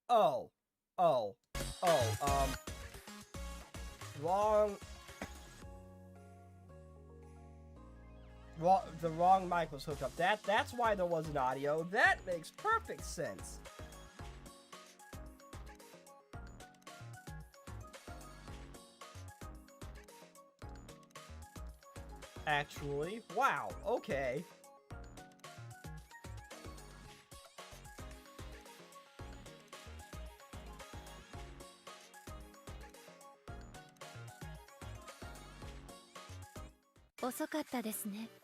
Oh. Oh. Oh, wrong... The wrong mic was hooked up. That's why there wasn't audio. That makes perfect sense. Actually, wow, okay.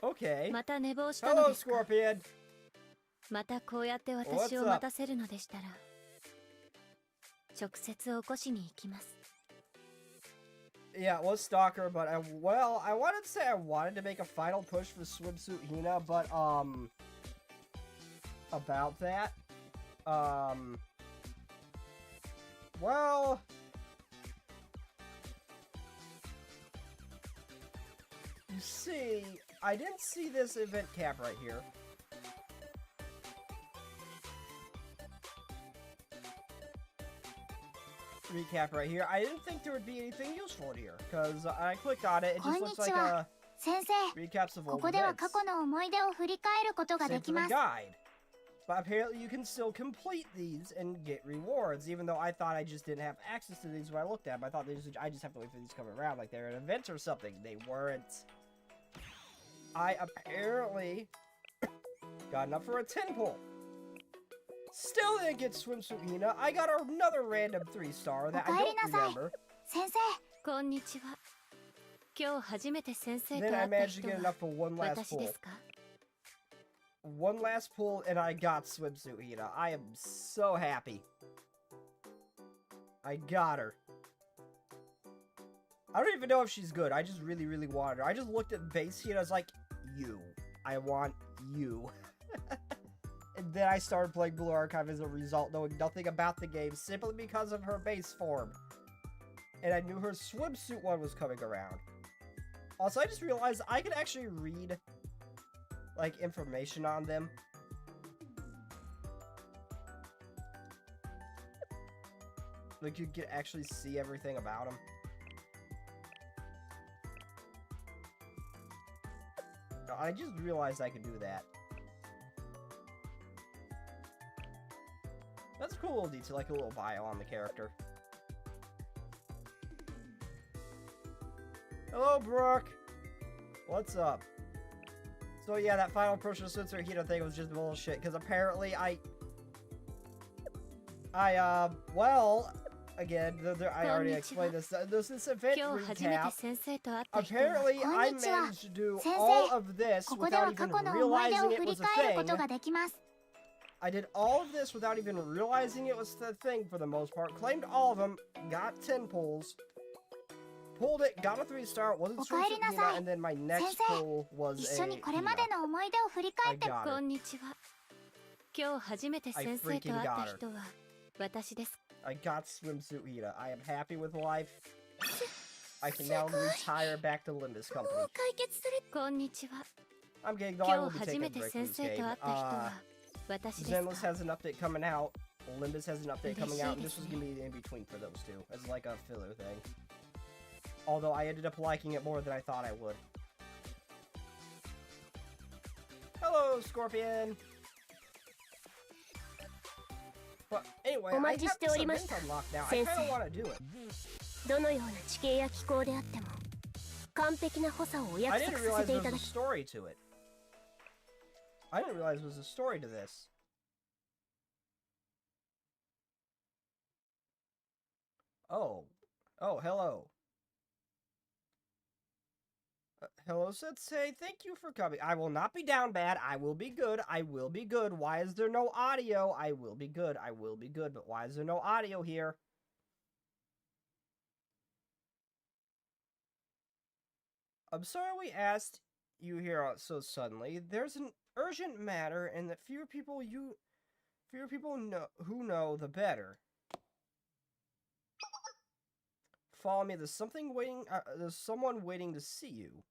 Okay. Hello, Scorpion. またこうやって私を待たせるのでしたら、直接起こしに行きます。 Yeah, it was Stalker, but I wanted to say I wanted to make a final push for Swimsuit Hina, but, about that, well, you see, I didn't see this event cap right here. Recap right here. I didn't think there would be anything useful in here, because I clicked on it, it just looks like a recaps of old events. Same for the guide. But apparently you can still complete these and get rewards, even though I thought I just didn't have access to these when I looked at them. I thought I just have to wait for these to come around, like they're an event or something. They weren't. I apparently got enough for a 10 pull. Still didn't get Swimsuit Hina. I got another random 3-star that I don't remember. Then I managed to get enough for one last pull. One last pull and I got Swimsuit Hina. I am so happy. I got her. I don't even know if she's good. I just really, really wanted her. I just looked at base Hina and I was like, you. I want you. And then I started playing Blue Archive as a result, knowing nothing about the game, simply because of her base form. And I knew her swimsuit one was coming around. Also, I just realized I could actually read, like, information on them. Like, you could actually see everything about them. I just realized I could do that. That's a cool little detail, like a little bio on the character. Hello, Brooke! What's up? So yeah, that final approach to the HINA thing was just bullshit, because apparently well, again, I already explained this. This event recap. Apparently, I managed to do all of this without even realizing it was a thing. I did all of this without even realizing it was the thing for the most part. Claimed all of them, got 10 pulls, pulled it, got a 3-star, wasn't swimsuit HINA, and then my next pull was a HINA. I got it. I freaking got her. I got swimsuit HINA. I am happy with life. I can now retire back to Limbus Company. I'm kidding, though I will be taking a break from this game. Zenless has an update coming out. Limbus has an update coming out, and this was gonna be in between for those two, as like a filler thing. Although I ended up liking it more than I thought I would. Hello, Scorpion! But anyway, I have this event unlocked now. I kinda wanna do it. I didn't realize there was a story to it. I didn't realize there was a story to this. Oh. Oh, hello. Hello, Sensei. Thank you for coming. I will not be down bad. I will be good. I will be good. Why is there no audio? I will be good. I will be good. But why is there no audio here? I'm sorry we asked you here so suddenly. There's an urgent matter, and the fewer people know who know, the better. Follow me. There's something waiting. There's someone waiting to see you.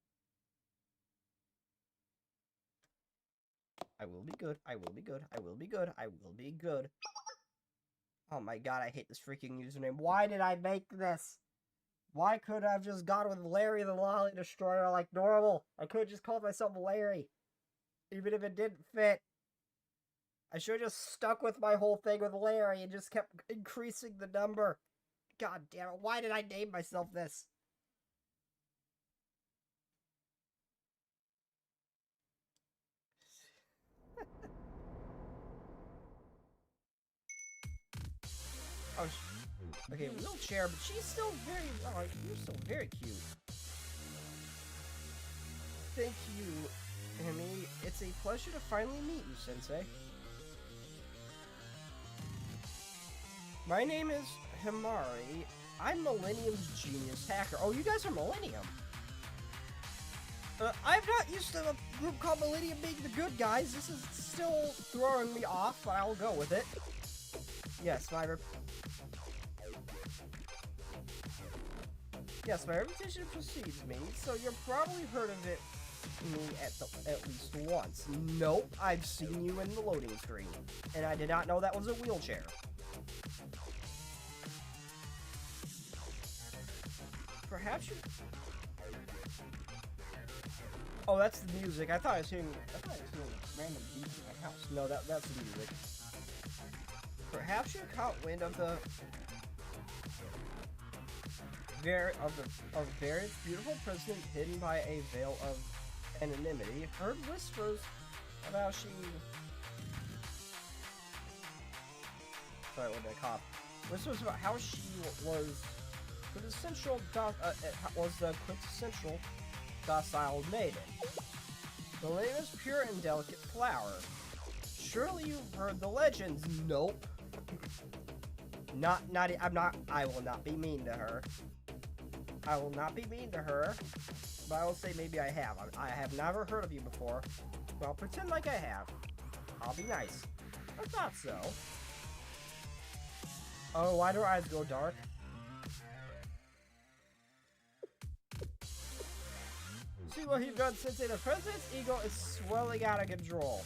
I will be good. I will be good. I will be good. I will be good. Oh my god, I hate this freaking username. Why did I make this? Why couldn't I have just gone with Larry the Lolly Destroyer like normal? I could have just called myself Larry. Even if it didn't fit. I should have just stuck with my whole thing with Larry and just kept increasing the number. God damn it, why did I name myself this? Oh, okay, wheelchair, but she's still very, oh, you're still very cute. Thank you, Emmy. It's a pleasure to finally meet you, Sensei. My name is Himari. I'm Millennium's genius hacker. Oh, you guys are Millennium. I'm not used to a group called Millennium being the good guys. This is still throwing me off, but I'll go with it. Yes, my reputation precedes me, so you've probably heard of me at least once. Nope, I've seen you in the loading screen, and I did not know that was a wheelchair. Perhaps you... Oh, that's the music. I thought I was hearing random beats in my house. No, that's the music. Perhaps you caught wind of the various beautiful president hidden by a veil of anonymity. Heard whispers about she... Sorry, what did I cough? Whispers about how she was the quintessential docile maiden. The latest pure and delicate flower. Surely you've heard the legends. Nope. I will not be mean to her. I will not be mean to her, but I will say maybe I have. I have never heard of you before, but I'll pretend like I have. I'll be nice. I thought so. Oh, why do her eyes go dark? See what he's done, Sensei. The president's ego is swelling out of control.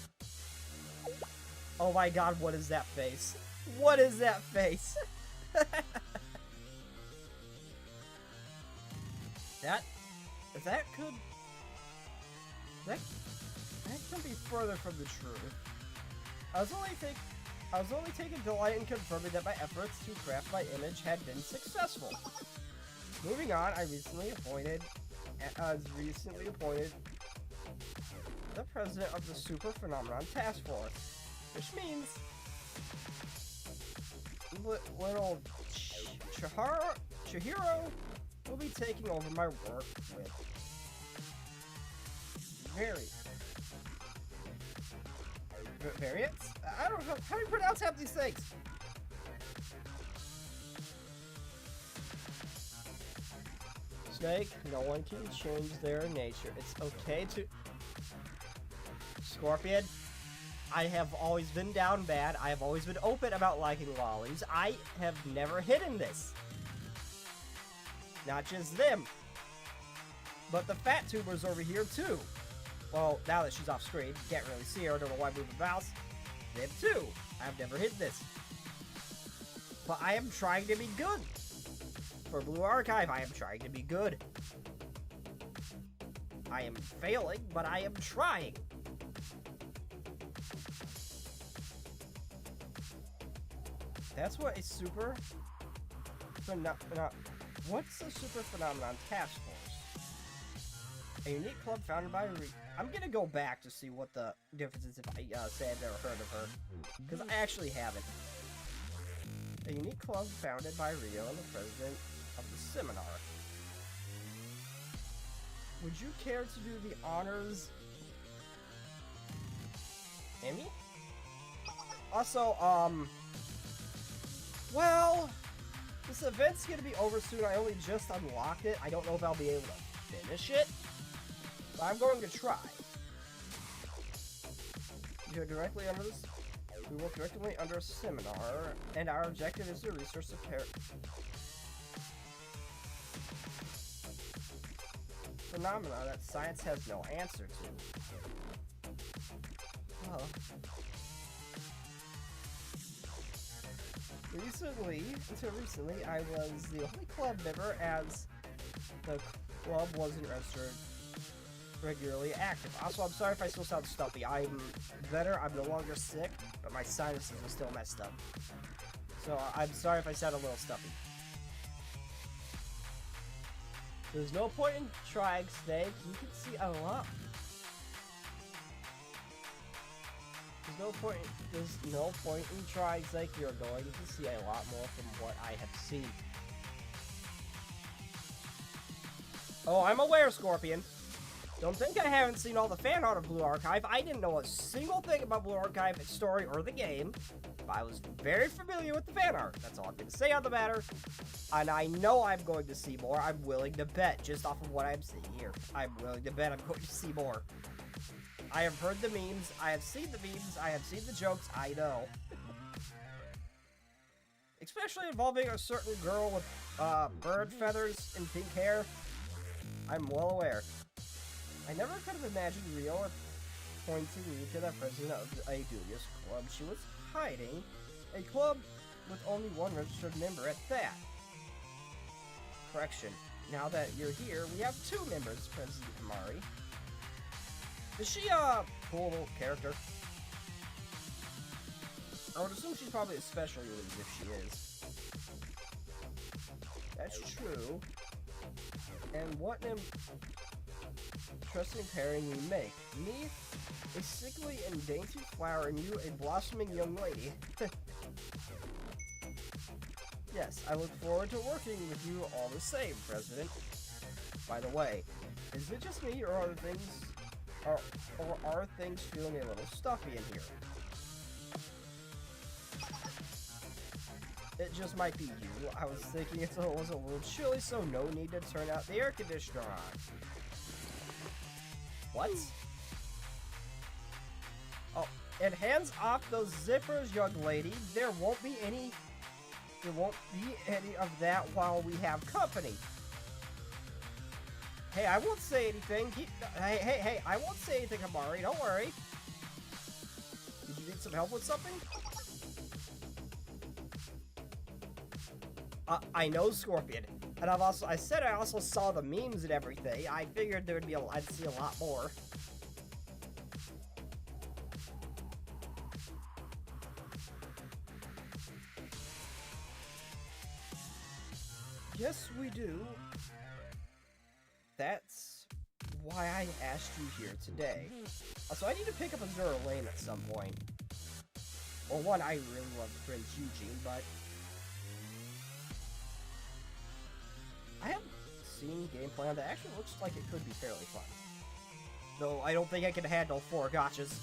Oh my god, what is that face? What is that face? That could be further from the truth. I was only taking delight in confirming that my efforts to craft my image had been successful. Moving on, I was recently appointed the president of the Super Phenomenon Task Force, which means little Chihiro will be taking over my work with variants? I don't know how do you pronounce half these things. Snake, no one can change their nature. It's okay to... Scorpion, I have always been down bad. I have always been open about liking lollies. I have never hidden this. Not just them, but the fat tubers over here too. Well, now that she's off screen, can't really see her, don't know why I move the mouse. Them too. I've never hidden this. But I am trying to be good. For Blue Archive, I am trying to be good. I am failing, but I am trying. That's what a super... What's the Super Phenomenon Task Force? A unique club founded by... I'm gonna go back to see what the difference is if I say I've never heard of her. Because I actually haven't. A unique club founded by Rio and the president of the seminar. Would you care to do the honors, Amy? Also, well, this event's gonna be over soon. I only just unlocked it. I don't know if I'll be able to finish it, but I'm going to try. You're directly under this. We work directly under a seminar, and our objective is to research the phenomena that science has no answer to. Oh. Until recently, I was the only club member as the club wasn't registered regularly active. Also, I'm sorry if I still sound stuffy. I'm better, I'm no longer sick, but my sinuses are still messed up. So I'm sorry if I sound a little stuffy. There's no point in trying, Snake. You can see a lot. There's no point in trying, Snake. You're going to see a lot more from what I have seen. Oh, I'm aware, Scorpion. Don't think I haven't seen all the fan art of Blue Archive. I didn't know a single thing about Blue Archive, its story, or the game. But I was very familiar with the fan art. That's all I'm going to say on the matter. And I know I'm going to see more. I'm willing to bet, just off of what I'm seeing here. I'm willing to bet I'm going to see more. I have heard the memes. I have seen the memes. I have seen the jokes. I know. Especially involving a certain girl with bird feathers and pink hair. I'm well aware. I never could have imagined Rio appointing me to the president of a dubious club. She was hiding a club with only one registered member at that. Correction. Now that you're here, we have 2 members, President Amari. Is she a cool little character? I would assume she's probably a special unit if she is. That's true. And what an interesting pairing we make. Me, a sickly and dainty flower, and you, a blossoming young lady. Yes, I look forward to working with you all the same, President. By the way, is it just me, or are things feeling a little stuffy in here? It just might be you. I was thinking it was a little chilly, so no need to turn out the air conditioner on. What? Oh, And hands off those zippers, young lady. There won't be any of that while we have company. Hey, I won't say anything. Hey, I won't say anything, Amari. Don't worry. Did you need some help with something? I know, Scorpion. And I said I also saw the memes and everything. I figured there would be I'd see a lot more. Yes, we do. That's why I asked you here today. Also, I need to pick up a Zero Lane at some point. Well, one, I really love Prince Eugene, but I haven't seen gameplay on that. Actually looks like it could be fairly fun. Though I don't think I can handle 4 gotchas.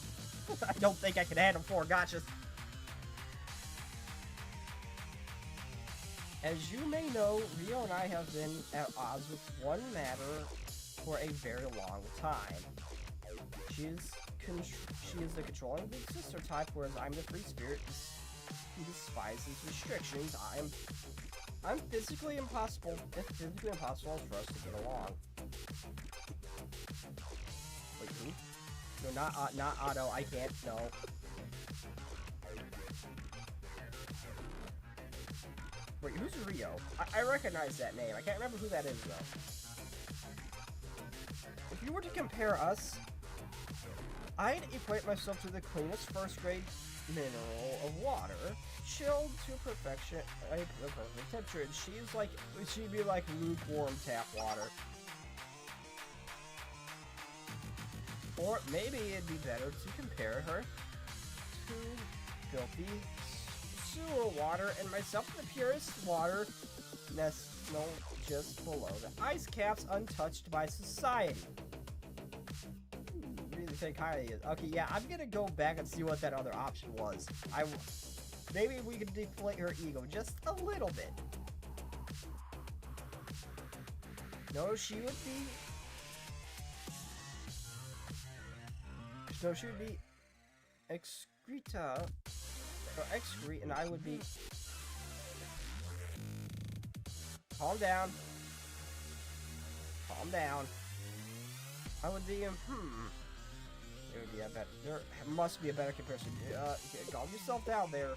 I don't think I can handle 4 gotchas. As you may know, Rio and I have been at odds with one matter for a very long time. She is the controlling big sister type, whereas I'm the free spirit who despises restrictions. I'm physically impossible. It's physically impossible for us to get along. Wait, who? No, not Otto. I can't. No. Wait, who's Rio? I recognize that name. I can't remember who that is, though. If you were to compare us, I'd equate myself to the cleanest first-grade mineral of water, chilled to perfection, a perfect temperature. And she'd be like lukewarm tap water. Or maybe it'd be better to compare her to filthy sewer water, and myself the purest water just below the ice caps, untouched by society. Really think highly is. Okay, yeah, I'm gonna go back and see what that other option was. Maybe we could deflate her ego just a little bit. No, she would be excreta. Or excrete, and I would be. Calm down. Calm down. I would be. There would be a better. There must be a better comparison. Calm yourself down there.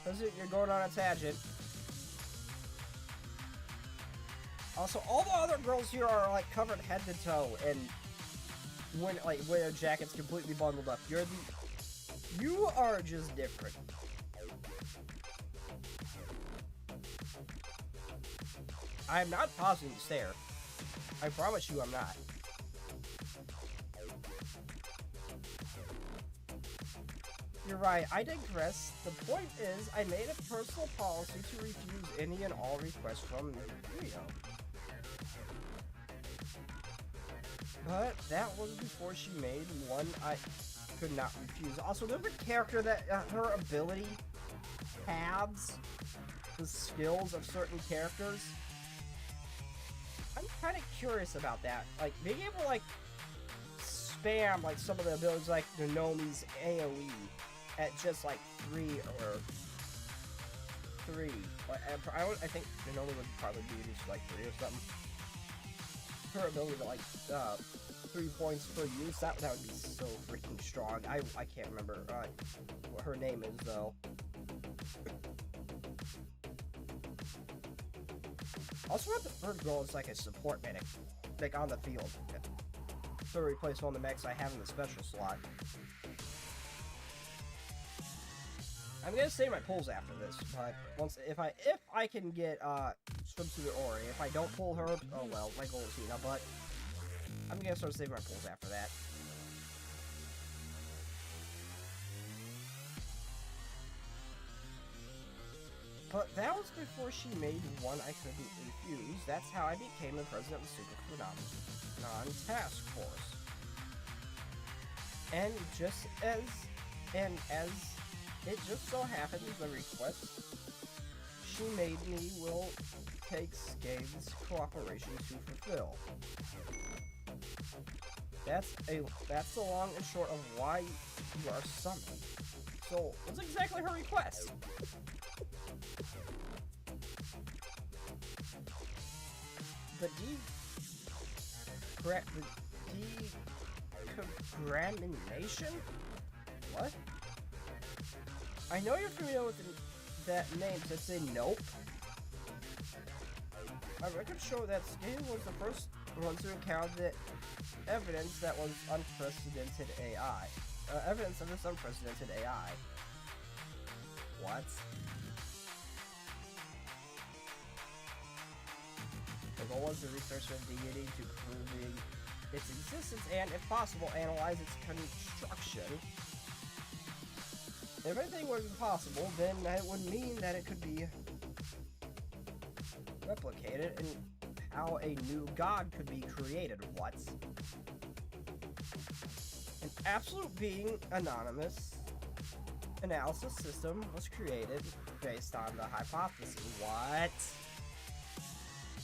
Cause you're going on a tangent. Also, all the other girls here are like covered head to toe, and when their jacket's completely bundled up. You are just different. I am not pausing to stare. I promise you I'm not. You're right, I digress. The point is, I made a personal policy to refuse any and all requests from Rio. But that was before she made one I could not refuse. Also, there's a character that her ability halves the skills of certain characters. I'm kind of curious about that. Like, being able to, like, spam, like, some of the abilities, like Nanomi's AoE at just, like, 3. Like, I think Nanomi would probably be just, like, 3 or something. Her ability to, like, 3 points per use, that would be so freaking strong. I can't remember what her name is, though. Also, what the third girl is like a support medic, like on the field, to replace one of the mechs I have in the special slot. I'm gonna save my pulls after this, but if I can get SWIMSUIT or Ori, if I don't pull her, oh well, my goal is HINA, but I'm gonna start saving my pulls after that. But that was before she made one I couldn't refuse. That's how I became the president of the Super Phenomenon Task Force. And as it just so happens, the request she made me will take Skave's cooperation to fulfill. That's the long and short of why you are summoned. So, what's exactly her request? The decontamination? What? I know you're familiar with that name, so say nope. Our records show that Skin was the first one to encounter the evidence that was unprecedented AI. Evidence of this unprecedented AI. What? The goal was to research the deity to proving its existence and, if possible, analyze its construction. If anything was possible, then that would mean that it could be replicated and how a new god could be created. What? An absolute being anonymous analysis system was created based on the hypothesis. What?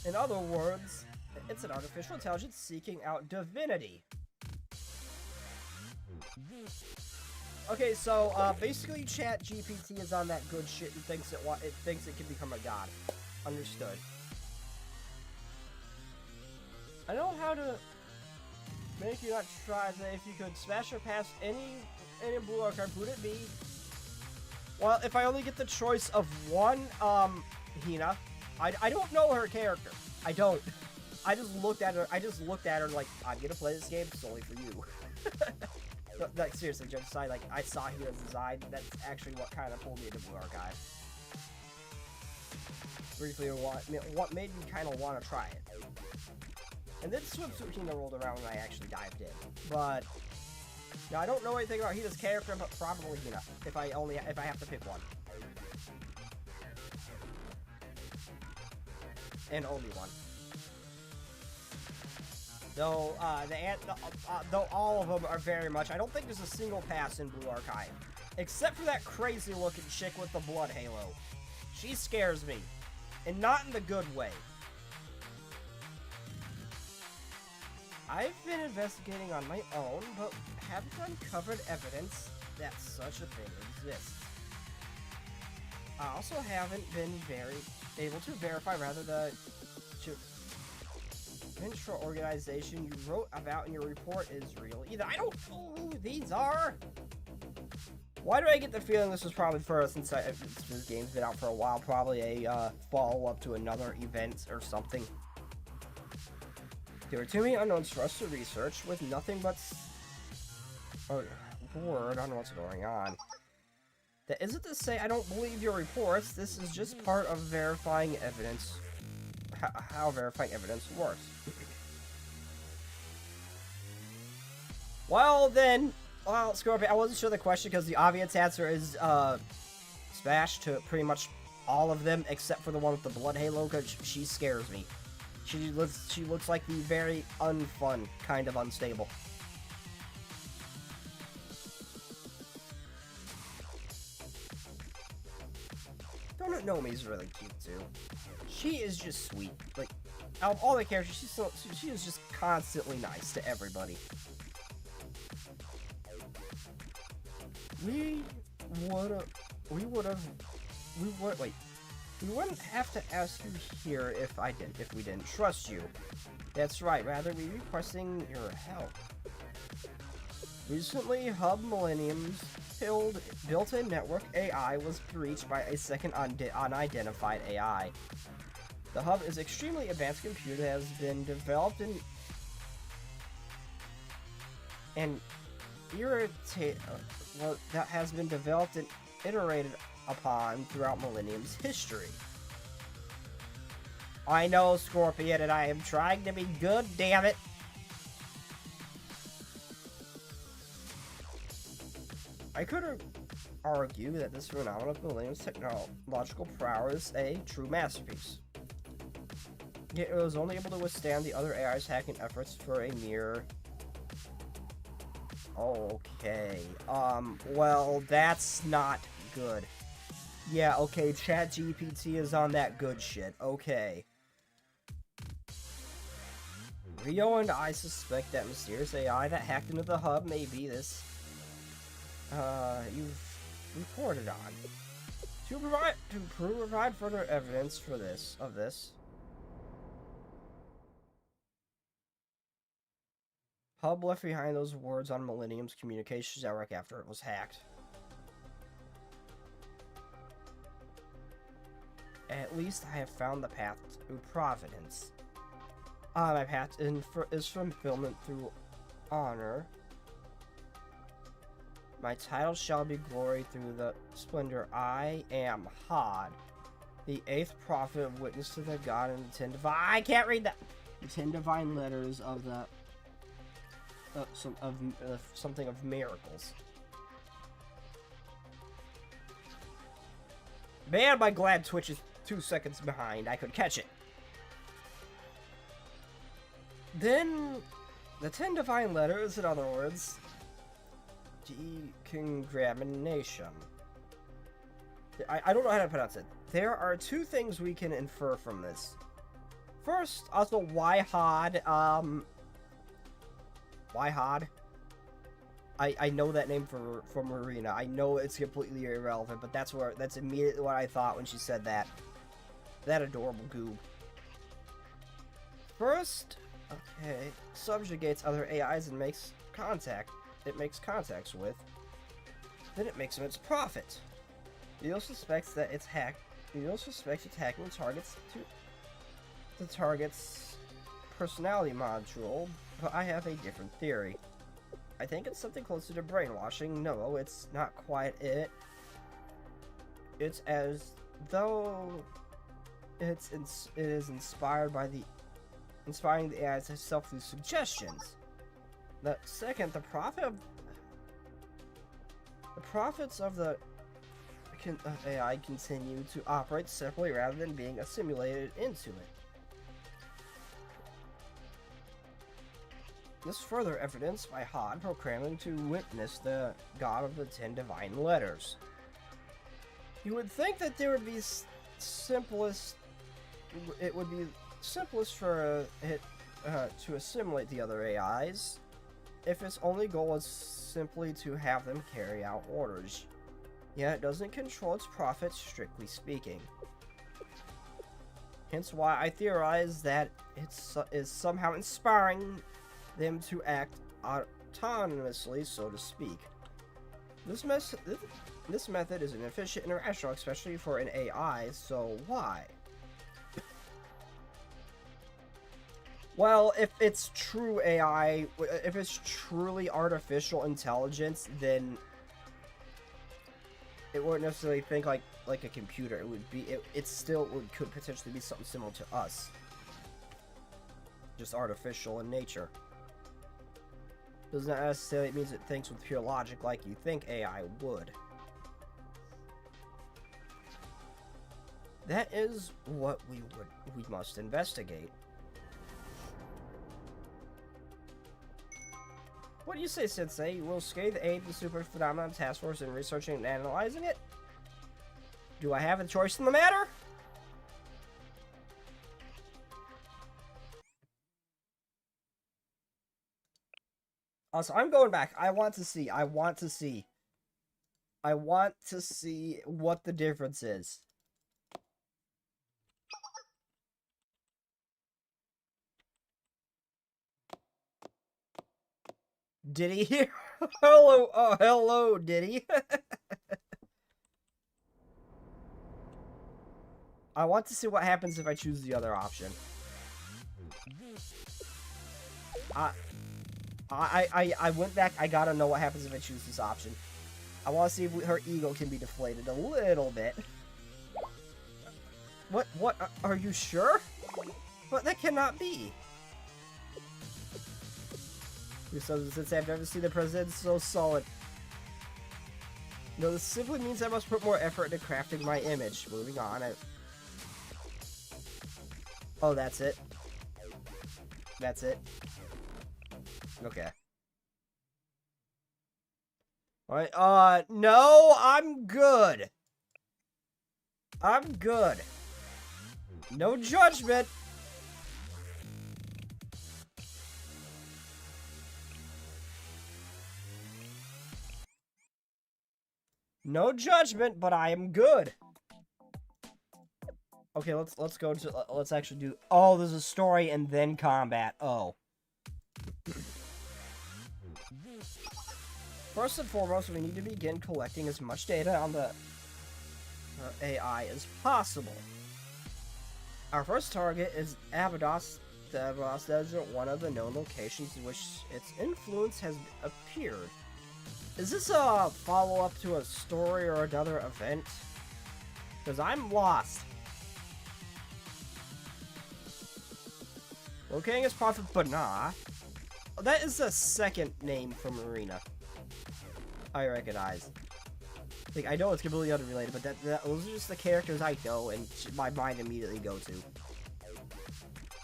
In other words, it's an artificial intelligence seeking out divinity. Okay, so basically ChatGPT is on that good shit and thinks it can become a god. Understood. I know how to make you not try that. If you could smash or pass any blue archive, would it be? Well, if I only get the choice of one HINA, I don't know her character. I don't. I just looked at her like, I'm gonna play this game solely for you. Like, seriously, Jeff decided, like, I saw Hina's design. That's actually what kind of pulled me into Blue Archive. Briefly, what made me kind of want to try it. And then SWIMSUIT HINA rolled around when I actually dived in. But, now I don't know anything about Hina's character, but probably HINA, if I have to pick one. And only one. Though, though all of them are very much, I don't think there's a single pass in Blue Archive. Except for that crazy looking chick with the blood halo. She scares me. And not in the good way. I've been investigating on my own, but haven't uncovered evidence that such a thing exists. I also haven't been able to verify the intro organization you wrote about in your report is real either. I don't know who these are. Why do I get the feeling this was probably first, since this game's been out for a while, probably a follow-up to another event or something. There are too many unknowns for us to research with nothing but word on what's going on. That isn't to say I don't believe your reports. This is just part of verifying evidence. How verifying evidence works. Well, Scorpion, I wasn't sure the question because the obvious answer is smash to pretty much all of them except for the one with the blood halo, because she scares me. She looks like the very unfun kind of unstable. Donut Nomi's really cute too. She is just sweet. Like, out of all the characters, she is just constantly nice to everybody. We wouldn't have to ask you here if we didn't trust you. That's right, rather we requesting your help. Recently, Hub Millennium's built-in network AI was breached by a second unidentified AI. The Hub is extremely advanced computer that has been developed and iterated upon throughout Millennium's history. I know, Scorpion, and I am trying to be good, damn it. I could argue that this phenomenon of Millennium's technological prowess is a true masterpiece. Yet it was only able to withstand the other AI's hacking efforts for a mere... Okay, well, that's not good. Yeah, okay, ChatGPT is on that good shit, okay. Rio and I suspect that mysterious AI that hacked into the hub may be this, you've reported on. To provide further evidence for this, Hub left behind those words on Millennium's communications network after it was hacked. At least I have found the path to providence. My path is from fulfillment through honor. My title shall be glory through the splendor. I am Hod, the 8th prophet of witness to the God and the 10 divine. I can't read that. The 10 divine letters of the something of miracles. Man, my glad Twitch is 2 seconds behind. I could catch it. Then, the 10 divine letters, in other words, decontamination. I don't know how to pronounce it. There are 2 things we can infer from this. First, also, why Hod? Why Hod? I know that name from Marina. I know it's completely irrelevant, but that's immediately what I thought when she said that. That adorable goob. First, okay, subjugates other AIs and makes contact. It makes contacts with. Then it makes them its prophet. Eo suspects that it's hacked. Eo suspects it's hacking targets to the target's personality module, but I have a different theory. I think it's something closer to brainwashing. No, it's not quite it. It's as though it is inspiring the AIs itself through suggestions. The second, the prophets of the AI continue to operate separately rather than being assimilated into it. This further evidence by Hod proclaiming to witness the God of the 10 divine letters. You would think that there would be it would be simplest for it to assimilate the other AIs if its only goal is simply to have them carry out orders. Yet it doesn't control its prophets, strictly speaking. Hence why I theorize that it is somehow inspiring them to act autonomously, so to speak. This method is inefficient and irrational, especially for an AI, so why? Well, if it's true AI, if it's truly artificial intelligence, then it wouldn't necessarily think like a computer. It would be could potentially be something similar to us, just artificial in nature. Does not necessarily mean it thinks with pure logic like you think AI would. That is what we must investigate. What do you say, Sensei? Will Scathe aid the Super Phenomenon Task Force in researching and analyzing it? Do I have a choice in the matter? Also, I'm going back. I want to see what the difference is. Did he hear? Hello, oh, hello, did he? I want to see what happens if I choose the other option. I went back. I gotta know what happens if I choose this option. I want to see if her ego can be deflated a little bit. What? Are you sure? But that cannot be. Since I've never seen the president so solid. No, this simply means I must put more effort into crafting my image. Moving on. Oh, that's it. That's it. Okay. Alright, no, I'm good. I'm good. No judgment. No judgment, but I am good. Okay, let's go to let's actually do. Oh, there's a story and then combat. Oh. First and foremost, we need to begin collecting as much data on the AI as possible. Our first target is Abydos Desert, one of the known locations in which its influence has appeared. Is this a follow-up to a story or another event? Because I'm lost. Locating is Prophet Bana. That is the second name from Arena. I recognize. Like, I know it's completely unrelated, but those are just the characters I know and my mind immediately go to.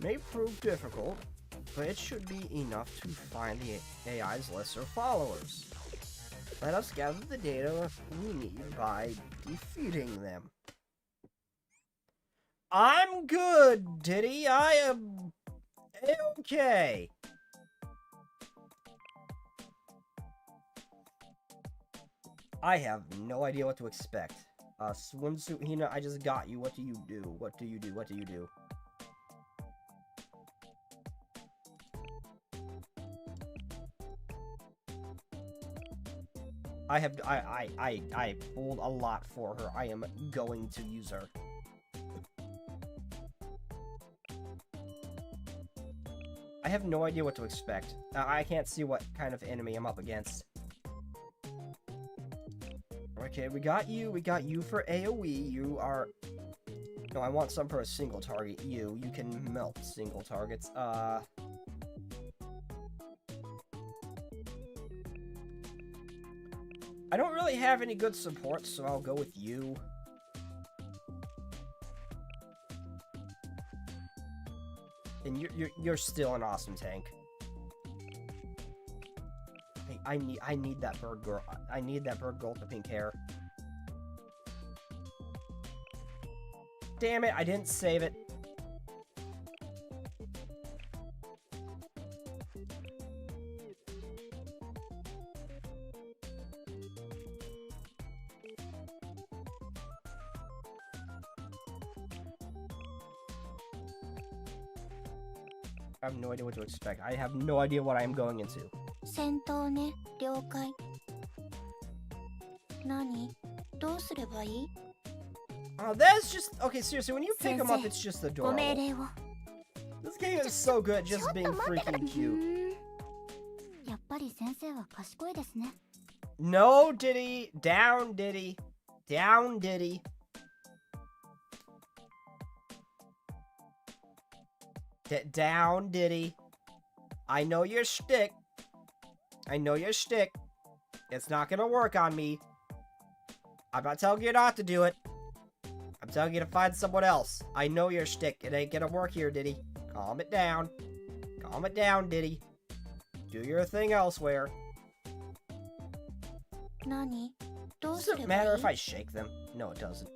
May prove difficult, but it should be enough to find the AI's lesser followers. Let us gather the data we need by defeating them. I'm good, Diddy. I am okay. I have no idea what to expect. Swimsuit Hina, I just got you. What do you do? What do you do? What do you do? I pulled a lot for her. I am going to use her. I have no idea what to expect. I can't see what kind of enemy I'm up against. Okay, we got you for AoE. You are... No, I want some for a single target. You can melt single targets. I don't really have any good support, so I'll go with you. And you're still an awesome tank. Hey, I need that bird girl. I need that bird girl with the pink hair. Damn it, I didn't save it. I have no idea what to expect. I have no idea what I am going into. Oh, that's just... Okay, seriously, when you pick them up, it's just adorable. This game is so good, just being freaking cute. No, Diddy. Down, Diddy. Down, Diddy. Down, Diddy. I know your shtick. I know your shtick. It's not gonna work on me. I'm not telling you not to do it. I'm telling you to find someone else. I know your shtick. It ain't gonna work here, Diddy. Calm it down. Calm it down, Diddy. Do your thing elsewhere. Does it matter if I shake them? No, it doesn't.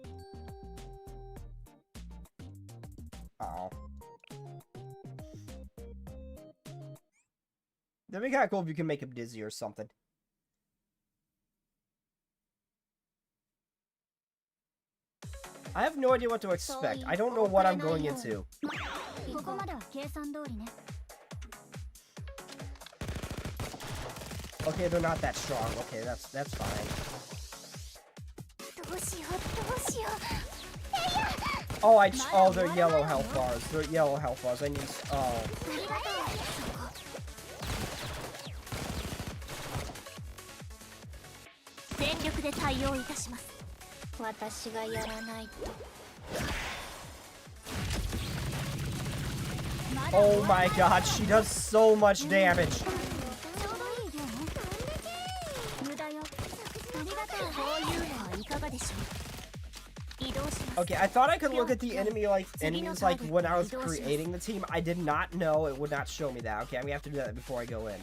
Uh-oh. That'd be kind of cool if you can make him dizzy or something. I have no idea what to expect. I don't know what I'm going into. Okay, they're not that strong. Okay, that's fine. Oh, they're yellow health bars. They're yellow health bars. I need... Oh. Oh my god, she does so much damage. Okay, I thought I could look at the enemies like when I was creating the team. I did not know it would not show me that. Okay, I'm gonna have to do that before I go in.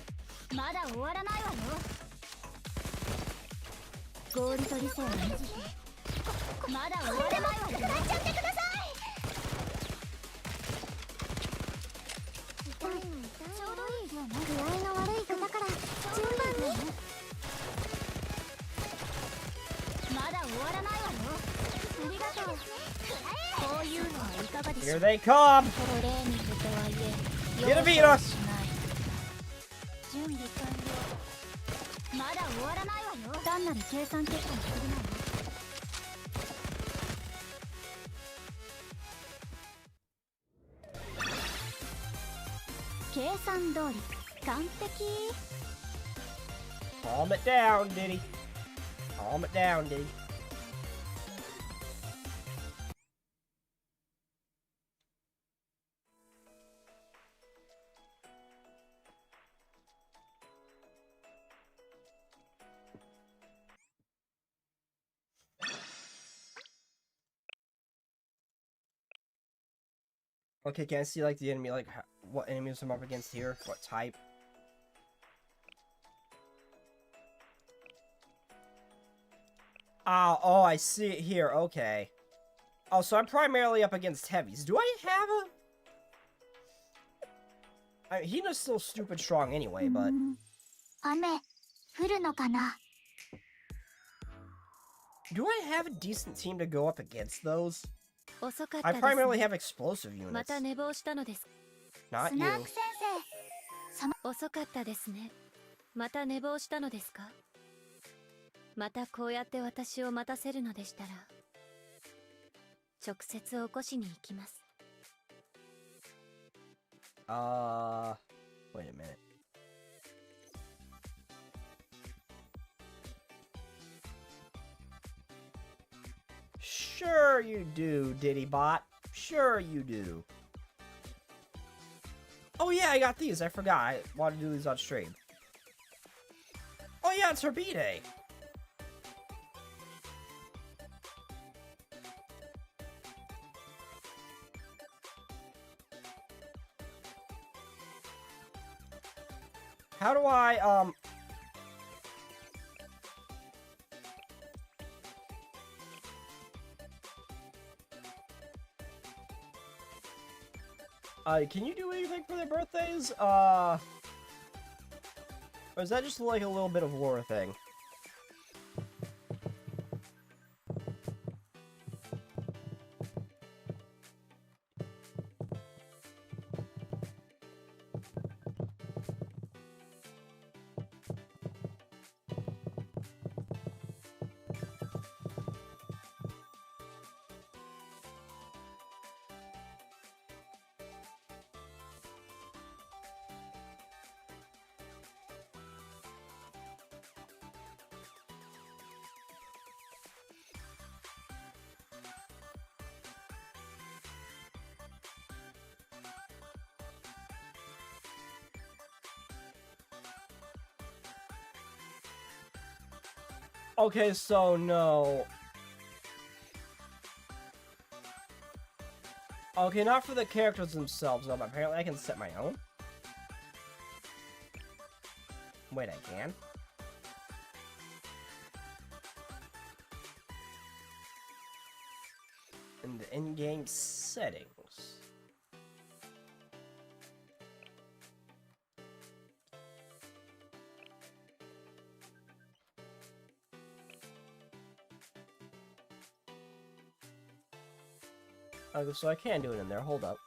Here they come! Get a Venus! Calm it down, Diddy. Calm it down, Diddy. Okay, can I see, like, the enemy, like, what enemies I'm up against here? What type? Oh, I see it here. Okay. Oh, so I'm primarily up against heavies. Do I have a... Hina's still stupid strong anyway, but... Do I have a decent team to go up against those? I primarily have explosive units. Not you. 遅かったですね。また寝坊したのですか？またこうやって私を待たせるのでしたら、直接起こしに行きます。Wait a minute. Sure you do, Diddybot. Sure you do. Oh yeah, I got these. I forgot. I wanted to do these on stream. Oh yeah, it's her B-Day. How do I, can you do anything for their birthdays? Or is that just like a little bit of lore thing? Okay, so no. Okay, not for the characters themselves, no, but apparently I can set my own. Wait, I can? In the in-game settings. Okay, so I can do it in there. Hold up.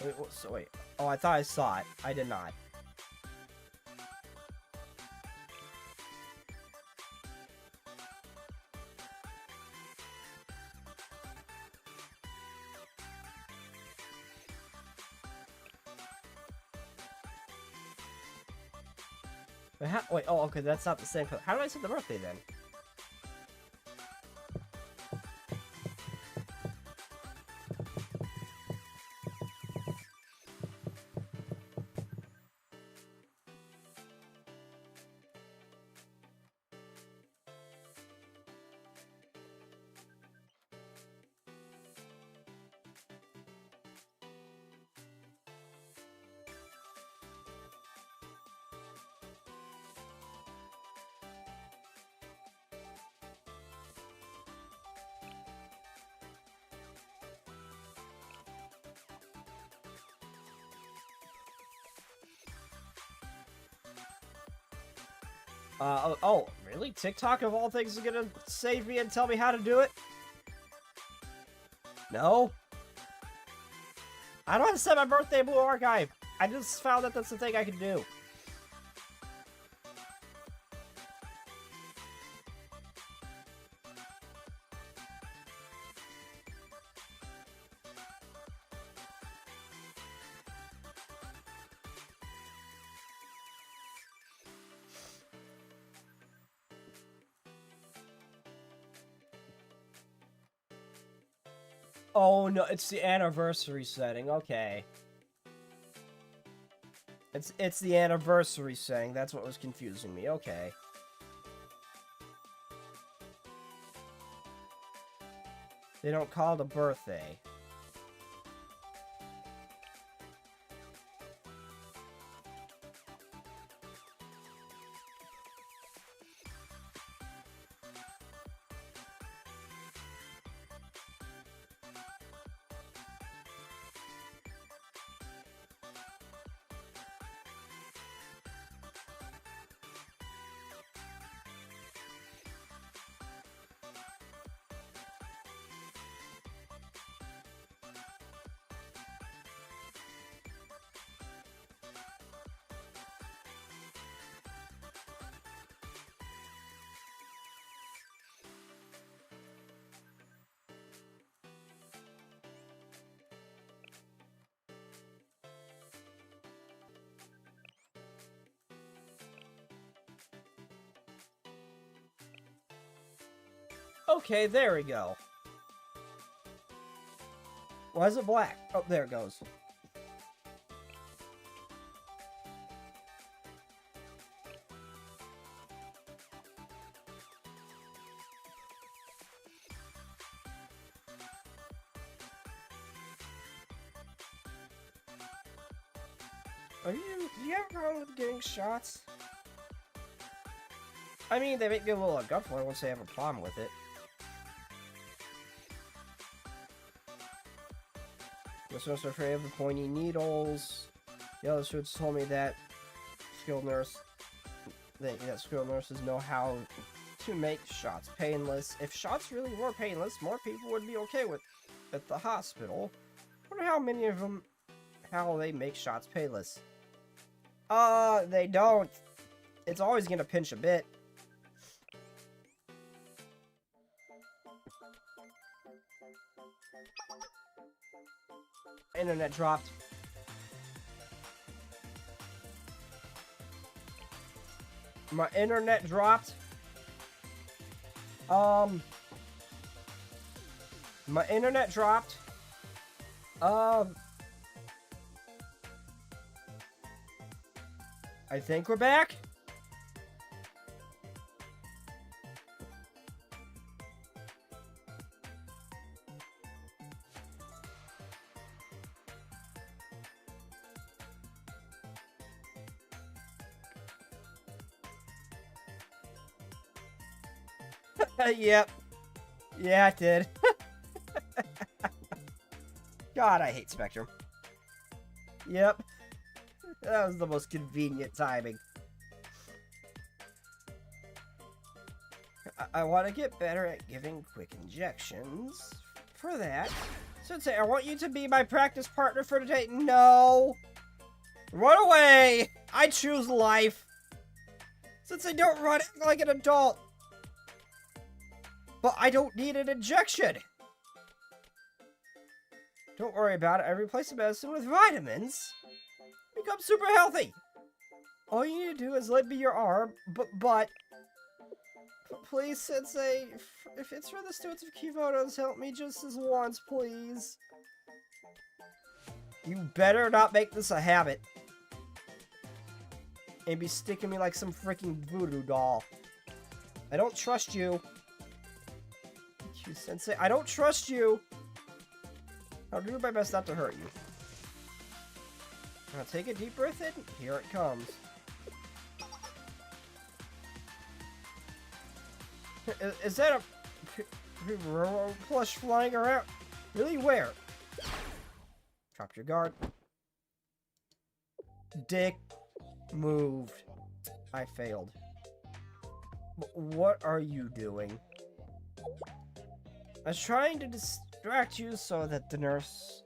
Wait, so wait. Oh, I thought I saw it. I did not. Wait, oh, okay, that's not the same. How do I set the birthday then? Oh, really? TikTok of all things is gonna save me and tell me how to do it? No? I don't have to set my birthday in Blue Archive. I just found that that's the thing I can do. Oh no, it's the anniversary setting. Okay. It's the anniversary setting. That's what was confusing me. Okay. They don't call it a birthday. Okay, there we go. Why is it black? Oh, there it goes. Do you have a problem with getting shots? I mean, they make me a little uncomfortable once they have a problem with it. The nurse are afraid of the pointy needles. The other students told me that skilled nurses know how to make shots painless. If shots really were painless, more people would be okay with at the hospital. I wonder how many of them, how they make shots painless. They don't. It's always gonna pinch a bit. Internet dropped. My internet dropped. My internet dropped. I think we're back. Yep. Yeah, it did. God, I hate Spectrum. Yep. That was the most convenient timing. I want to get better at giving quick injections. For that, Sensei, I want you to be my practice partner for today. No! Run away! I choose life. Sensei, don't run like an adult. But I don't need an injection. Don't worry about it. I replace the medicine with vitamins. Become super healthy. All you need to do is lend me your arm, but please, Sensei, if it's for the students of Kivotos, help me just this once, please. You better not make this a habit. And be sticking me like some freaking voodoo doll. I don't trust you. You, Sensei, I don't trust you. I'll do my best not to hurt you. Now take a deep breath in. Here it comes. Is that a plush flying around? Really? Where? Drop your guard. Dick moved. I failed. What are you doing? I was trying to distract you so that the nurse...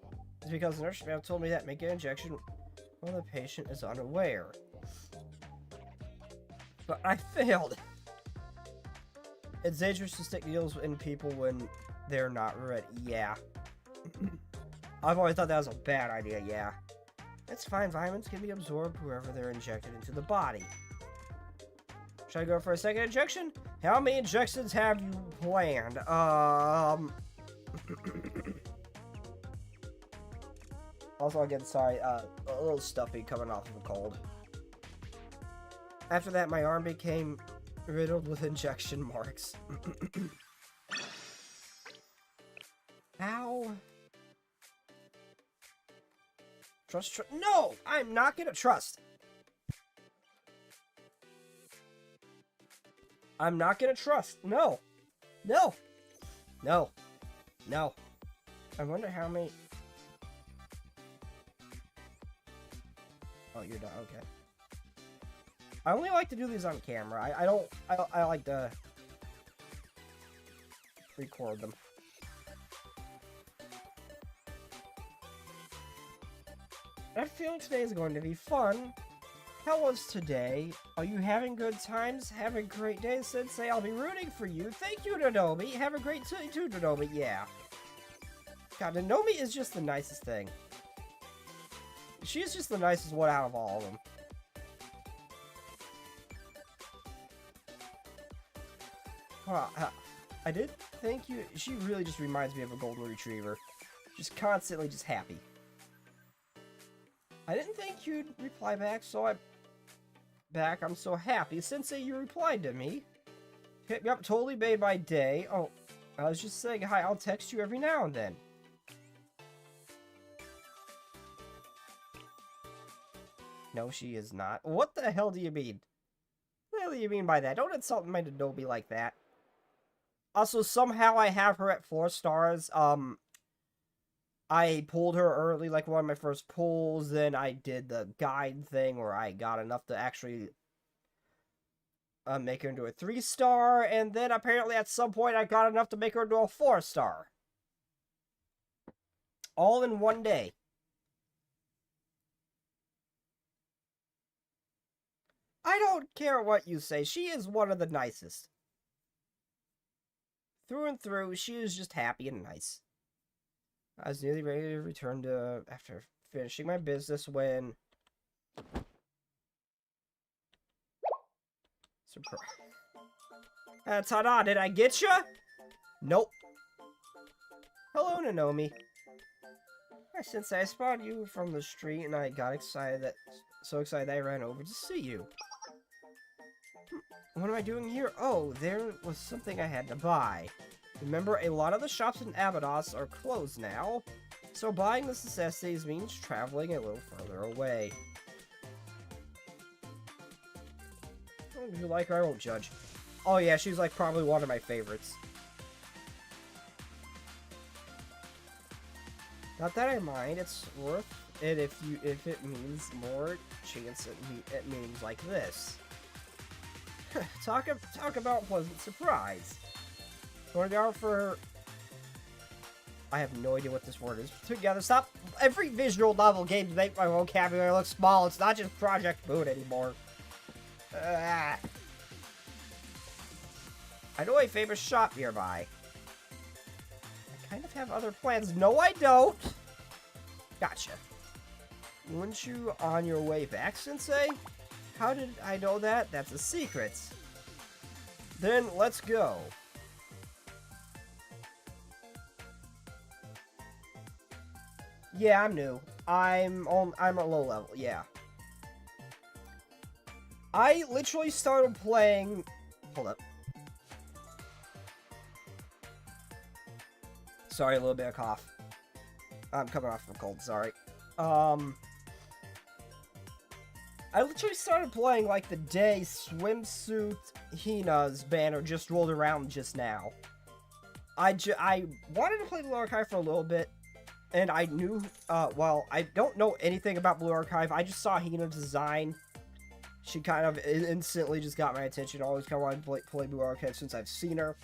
Because the nurse ma'am told me that make an injection when the patient is unaware. But I failed. It's dangerous to stick needles in people when they're not ready. Yeah. I've always thought that was a bad idea, yeah. It's fine, vitamins can be absorbed wherever they're injected into the body. Should I go for a second injection? How many injections have you planned? Also, again, sorry, a little stuffy coming off of a cold. After that, my arm became riddled with injection marks. Ow. Trust. No! I'm not gonna trust. I'm not gonna trust. No. No. No. No. I wonder how many... Oh, you're done. Okay. I only like to do these on camera. I like to record them. I feel today is going to be fun. How was today? Are you having good times? Have a great day, Sensei. I'll be rooting for you. Thank you, Nonomi. Have a great day too, Nonomi. Yeah. God, Nonomi is just the nicest thing. She's just the nicest one out of all of them. I did thank you. She really just reminds me of a golden retriever. Just constantly just happy. I didn't think you'd reply back, so I'm so happy. Sensei, you replied to me. Yep, totally made my day. Oh, I was just saying hi. I'll text you every now and then. No, she is not. What the hell do you mean? What the hell do you mean by that? Don't insult my Nonomi like that. Also, somehow I have her at 4 stars. I pulled her early, like one of my first pulls, then I did the guide thing where I got enough to actually make her into a 3-star, and then apparently at some point I got enough to make her into a 4-star. All in one day. I don't care what you say, she is one of the nicest. Through and through, she is just happy and nice. I was nearly ready to return to after finishing my business when... Ta-da, did I get ya? Nope. Hello, Nonomi. Since I spotted you from the street and I got so excited that I ran over to see you. What am I doing here? Oh, there was something I had to buy. Remember, a lot of the shops in Abydos are closed now, so buying the necessities means traveling a little further away. Oh, if you like her, I won't judge. Oh yeah, she's like probably one of my favorites. Not that I mind, it's worth it if it means more chance at meetings like this. Talk about pleasant surprise. Going down for... I have no idea what this word is. Together, stop. Every visual novel game to make my vocabulary look small. It's not just Project Moon anymore. I know a famous shop nearby. I kind of have other plans. No, I don't. Gotcha. Weren't you on your way back, Sensei? How did I know that? That's a secret. Then let's go. Yeah, I'm new. I'm a low level, yeah. I literally started playing... Hold up. Sorry, a little bit of cough. I'm coming off of a cold, sorry. I literally started playing like the day SWIMSUIT HINA's banner just rolled around just now. I wanted to play Blue Archive for a little bit, and I knew, well, I don't know anything about Blue Archive. I just saw Hina's design. she kind of instantly just got my attention. Always kind of wanted to play Blue Archive since I've seen her.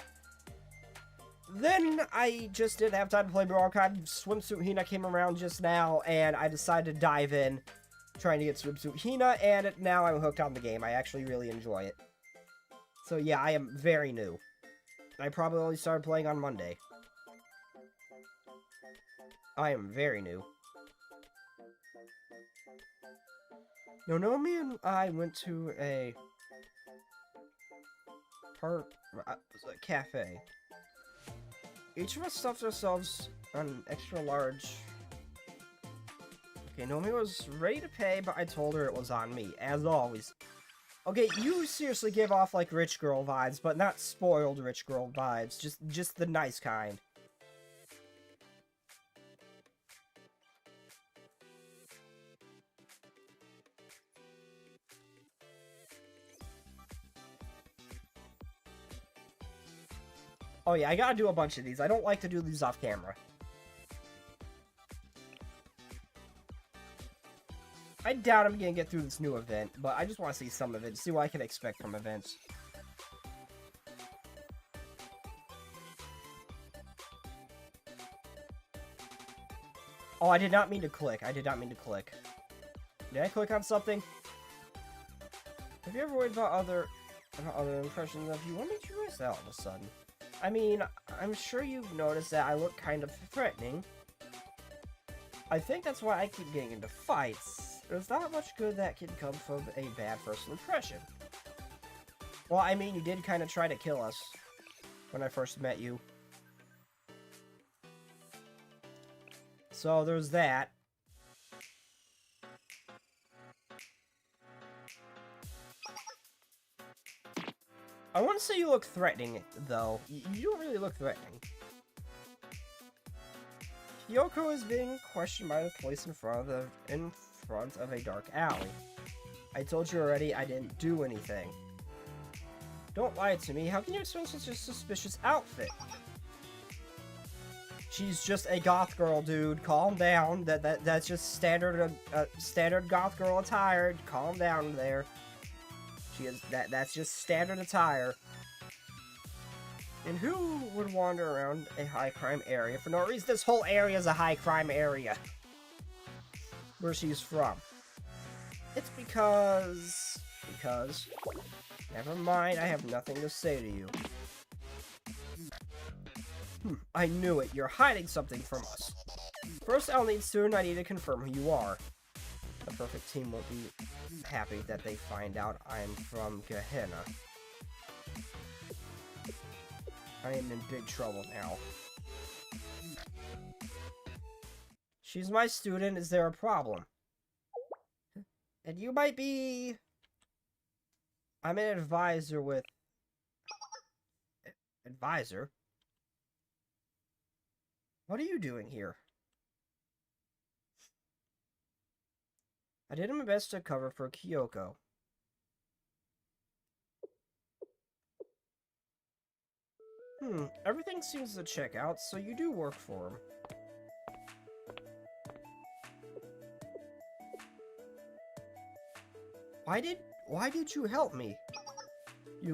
Then I just didn't have time to play Blue Archive. Swimsuit HINA came around just now, and I decided to dive in, trying to get Swimsuit HINA, and now I'm hooked on the game. I actually really enjoy it. So yeah, I am very new. I probably only started playing on Monday. I am very new. Nonomi and I went to a cafe. Each of us stuffed ourselves on an extra large. Okay, Nomi was ready to pay, but I told her it was on me, as always. Okay, you seriously give off like rich girl vibes, but not spoiled rich girl vibes. Just the nice kind. Oh yeah, I gotta do a bunch of these. I don't like to do these off camera. I doubt I'm gonna get through this new event, but I just want to see some of it, see what I can expect from events. Oh, I did not mean to click. I did not mean to click. Did I click on something? Have you ever worried about other impressions of you? What made you raise that all of a sudden? I mean, I'm sure you've noticed that I look kind of threatening. I think that's why I keep getting into fights. There's not much good that can come from a bad first impression. Well, I mean, you did kind of try to kill us when I first met you. So there's that. I wouldn't say you look threatening, though. You don't really look threatening. Kyoko is being questioned by the police in front of a dark alley. I told you already I didn't do anything. Don't lie to me. How can you explain such a suspicious outfit? She's just a goth girl, dude. Calm down. That's just standard goth girl attire. Calm down there. That's just standard attire. And who would wander around a high crime area for no reason? This whole area is a high crime area. Where she's from. It's because... Never mind, I have nothing to say to you. I knew it. You're hiding something from us. First, I'll need soon. I need to confirm who you are. The perfect team won't be happy that they find out I'm from Gehenna. I am in big trouble now. She's my student. Is there a problem? And you might be... I'm an advisor with... Advisor? What are you doing here? I did my best to cover for Kyoko. Everything seems to check out, so you do work for him. Why did you help me? I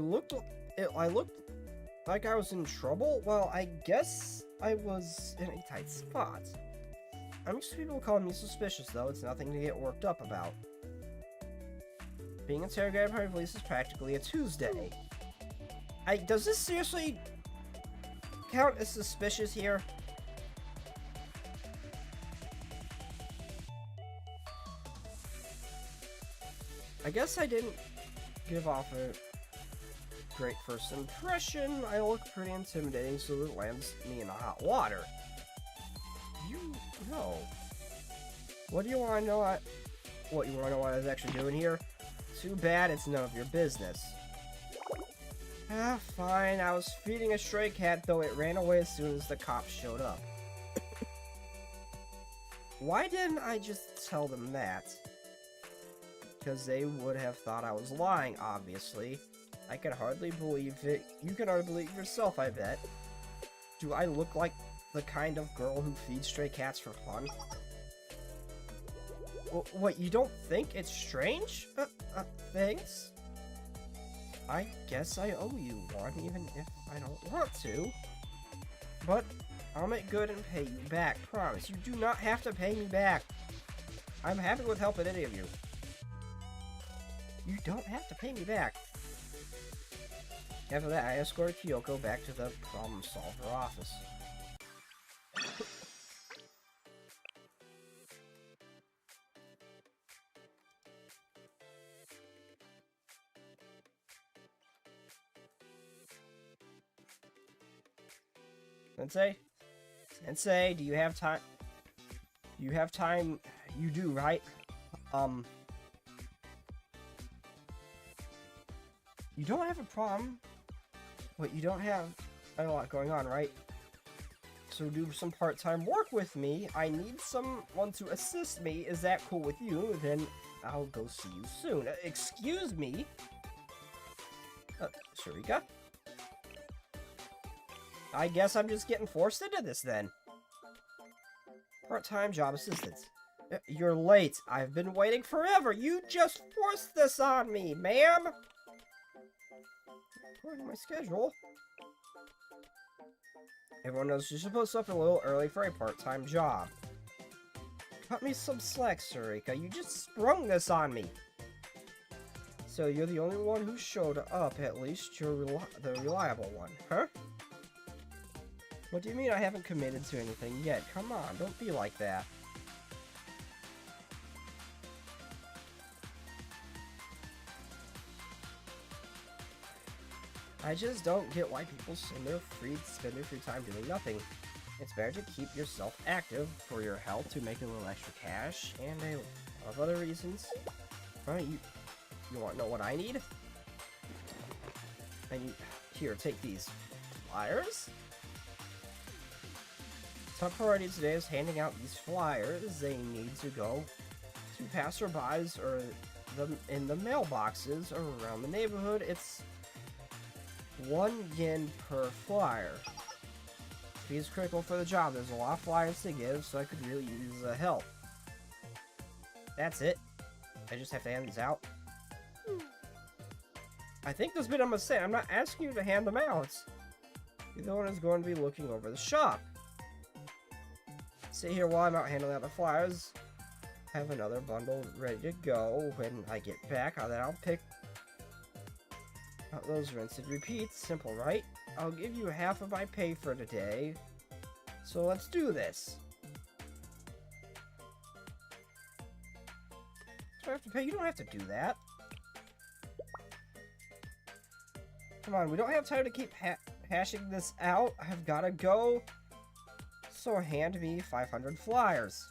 looked like I was in trouble? Well, I guess I was in a tight spot. I'm used to people calling me suspicious, though. It's nothing to get worked up about. Being interrogated by police is practically a Tuesday. Does this seriously count as suspicious here? I guess I didn't give off a great first impression. I look pretty intimidating, so it lands me in the hot water. You know. What do you want to know? What you want to know what I was actually doing here? Too bad it's none of your business. Fine. I was feeding a stray cat, though it ran away as soon as the cops showed up. Why didn't I just tell them that? Because they would have thought I was lying, obviously. I can hardly believe it. You can hardly believe yourself, I bet. Do I look like the kind of girl who feeds stray cats for fun? What, you don't think it's strange? Thanks. I guess I owe you one, even if I don't want to. But I'll make good and pay you back, promise. You do not have to pay me back. I'm happy with helping any of you. You don't have to pay me back. After that, I escorted Kyoko back to the problem solver office. Sensei, do you have time? You have time? You do, right? You don't have a problem. Wait, you don't have a lot going on, right? So do some part-time work with me. I need someone to assist me. Is that cool with you? Then I'll go see you soon. Excuse me? Sharika? I guess I'm just getting forced into this then. Part-time job assistance. You're late. I've been waiting forever. You just forced this on me, ma'am. According to my schedule. Everyone knows you're supposed to up a little early for a part-time job. Cut me some slack, Sarika. You just sprung this on me. So you're the only one who showed up, at least. You're the reliable one, huh? What do you mean I haven't committed to anything yet? Come on, don't be like that. I just don't get why people spend their free time doing nothing. It's better to keep yourself active for your health, to make a little extra cash, and a lot of other reasons. Alright, you want to know what I need? Here, take these flyers. Top priority today is handing out these flyers. They need to go to passerbys or in the mailboxes around the neighborhood. It's 1 yen per flyer. Fee is critical for the job. There's a lot of flyers to give, so I could really use the help. That's it. I just have to hand these out. I think there's been a mistake. I'm not asking you to hand them out. You're the one who's going to be looking over the shop. Sit here while I'm out handing out the flyers. Have another bundle ready to go. When I get back, then I'll pick out those rinse and repeats. Simple, right? I'll give you half of my pay for today. So let's do this. Do I have to pay? You don't have to do that. Come on, we don't have time to keep hashing this out. I've gotta go. So hand me 500 flyers.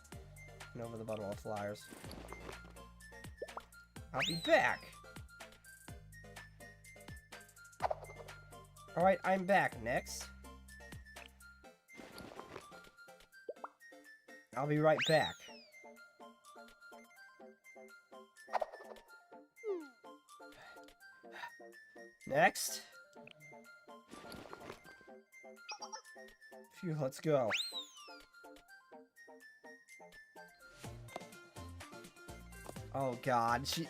And over the bundle of flyers. I'll be back. Alright, I'm back. Next. I'll be right back. Next. Phew, let's go. Oh god, she...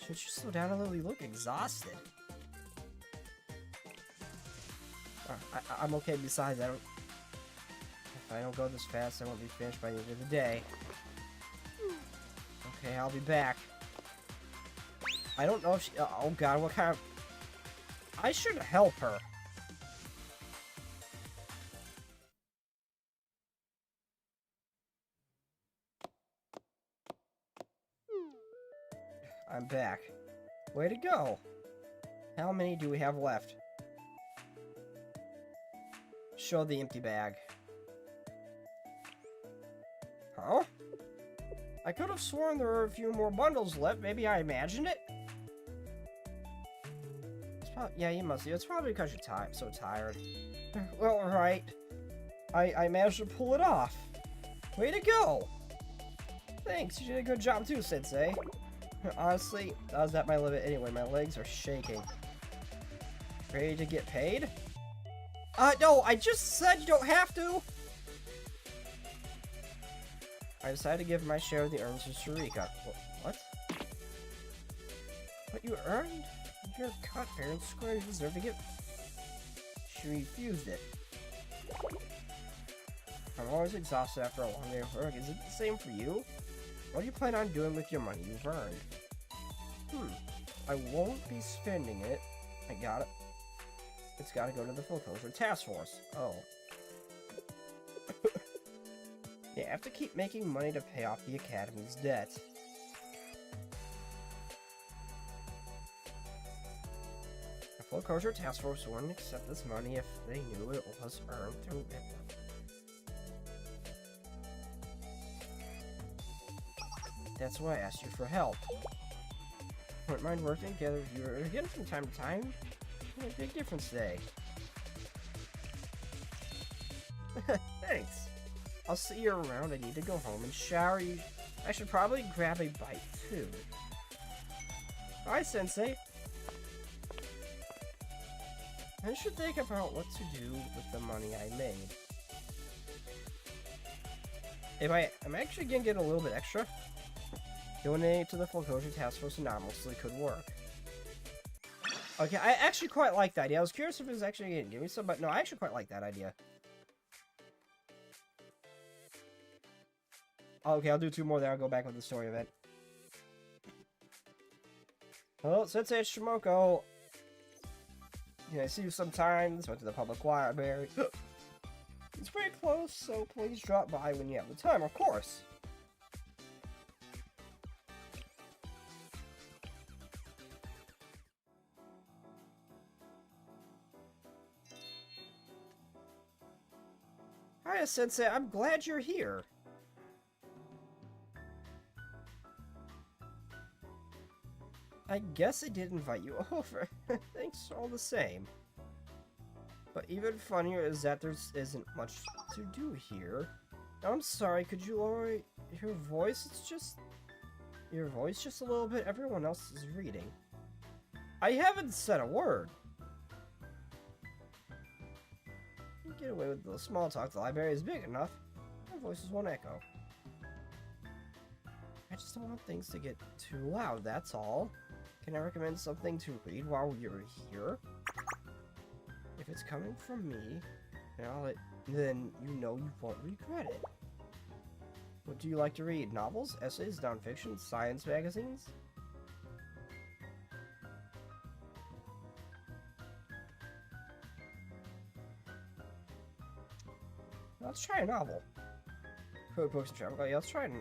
Should you slow down a little? You look exhausted. I'm okay. Besides, if I don't go this fast, I won't be finished by the end of the day. Okay, I'll be back. I don't know if she... oh god, what kind of... I should help her. I'm back. Way to go. How many do we have left? Show the empty bag. Huh? I could have sworn there were a few more bundles left. Maybe I imagined it? Yeah, you must be. It's probably because you're so tired. Well, right. I managed to pull it off. Way to go! Thanks, you did a good job too, Sensei. Honestly, I was at my limit anyway. My legs are shaking. Ready to get paid? No, I just said you don't have to! I decided to give my share of the earnings to Sharika. What? What you earned? Your cut, fair and square. You deserve to get... She refused it. I'm always exhausted after a long day of work. Is it the same for you? What do you plan on doing with your money you've earned? I won't be spending it. I got it. It's gotta go to the foreclosure task force. Oh. Yeah, I have to keep making money to pay off the Academy's debt. The foreclosure task force wouldn't accept this money if they knew it was earned through it. That's why I asked you for help. Wouldn't mind working together with you again from time to time. A big difference today. Thanks. I'll see you around. I need to go home and shower. I should probably grab a bite too. Bye, Sensei. I should think about what to do with the money I made. I'm actually gonna get a little bit extra. Donating to the foreclosure task force anonymously could work. Okay, I actually quite like that idea. I was curious if it was actually going to give me some, but no, I actually quite like that idea. Okay, I'll do 2 more, then I'll go back with the story event. Hello, Sensei Shimoko. Yeah, I see you sometimes. Went to the public library. It's pretty close, so please drop by when you have the time, of course. Hiya, Sensei, I'm glad you're here. I guess I did invite you over. Thanks all the same. But even funnier is that there isn't much to do here. I'm sorry, could you lower your voice? It's just... Your voice just a little bit. Everyone else is reading. I haven't said a word. Get away with the small talk. The library is big enough. My voices won't echo. I just don't want things to get too loud, that's all. Can I recommend something to read while you're here? If it's coming from me, then you know you won't regret it. What do you like to read? Novels, essays, nonfiction, science magazines? Let's try a novel. Code books and travel. Yeah, let's try it.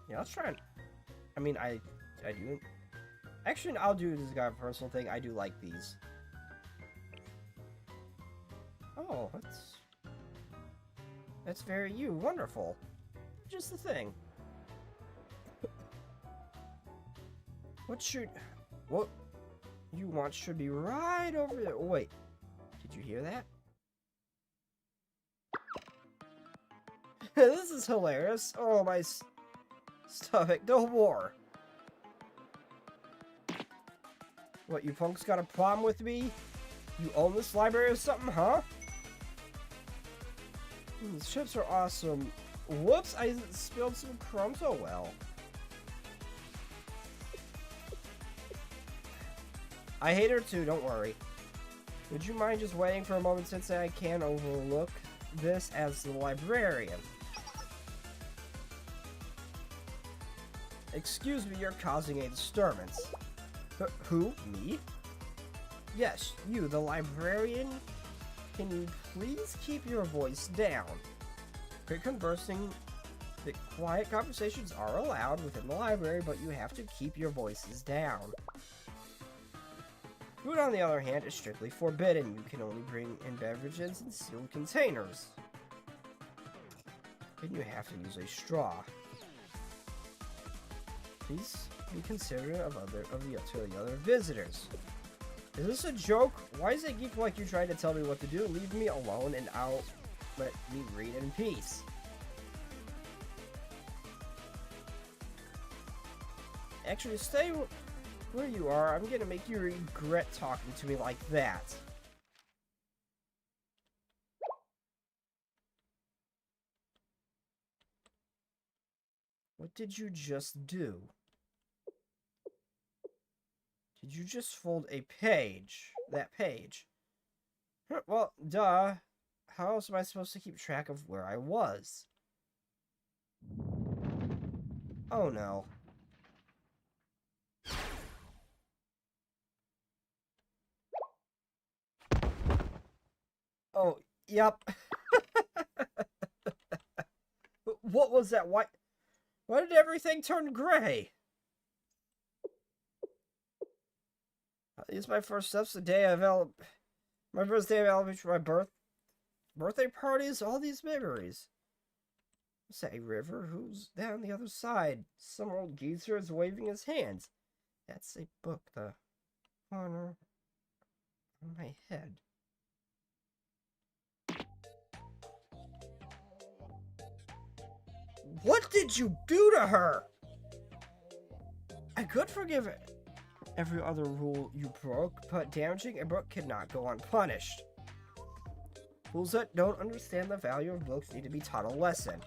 Yeah, let's try it. I mean, I do. Actually, I'll do this guy personal thing. I do like these. Oh, that's very you. Wonderful. Just the thing. What you want should be right over there. Oh, wait. Did you hear that? This is hilarious. Oh, my stomach. No more. What, you punks got a problem with me? You own this library or something, huh? These chips are awesome. Whoops, I spilled some crumbs. Oh, well. I hate her too, don't worry. Would you mind just waiting for a moment since I can't overlook this as the librarian? Excuse me, you're causing a disturbance. Who? Me? Yes, you, the librarian. Can you please keep your voice down? Quiet conversations are allowed within the library, but you have to keep your voices down. Food, on the other hand, is strictly forbidden. You can only bring in beverages in sealed containers. And you have to use a straw. Please be considerate of the other visitors. Is this a joke? Why is a geek like you trying to tell me what to do? Leave me alone and I'll let me read in peace. Actually, stay where you are. I'm gonna make you regret talking to me like that. did you just do? Did you just fold a page? That page? Well, duh. How else am I supposed to keep track of where I was? Oh no. Oh, yep. What was that? Why did everything turn gray? These are my first steps. The day my first day of elementary, my birthday parties, all these memories. What's that, a river? Who's down the other side? Some old geezer is waving his hands. That's a book. The corner on my head. What did you do to her? I could forgive it. Every other rule you broke, but damaging a book cannot go unpunished. Fools that don't understand the value of books need to be taught a lesson.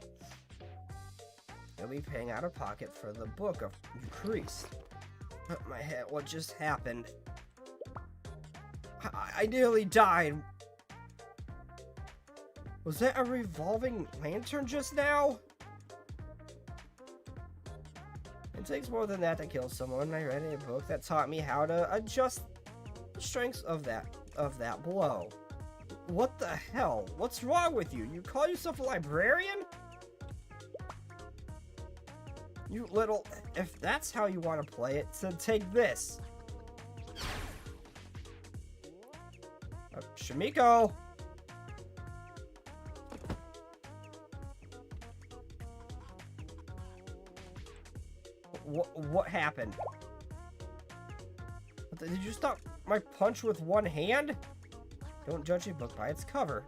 You'll be paying out of pocket for the book of Eucharist. My head, what just happened? I nearly died. Was that a revolving lantern just now? It takes more than that to kill someone. I read in a book that taught me how to adjust the strengths of that blow. What the hell? What's wrong with you? You call yourself a librarian? You little... If that's how you want to play it, then take this. Shimiko! What happened? Did you stop my punch with one hand? Don't judge a book by its cover.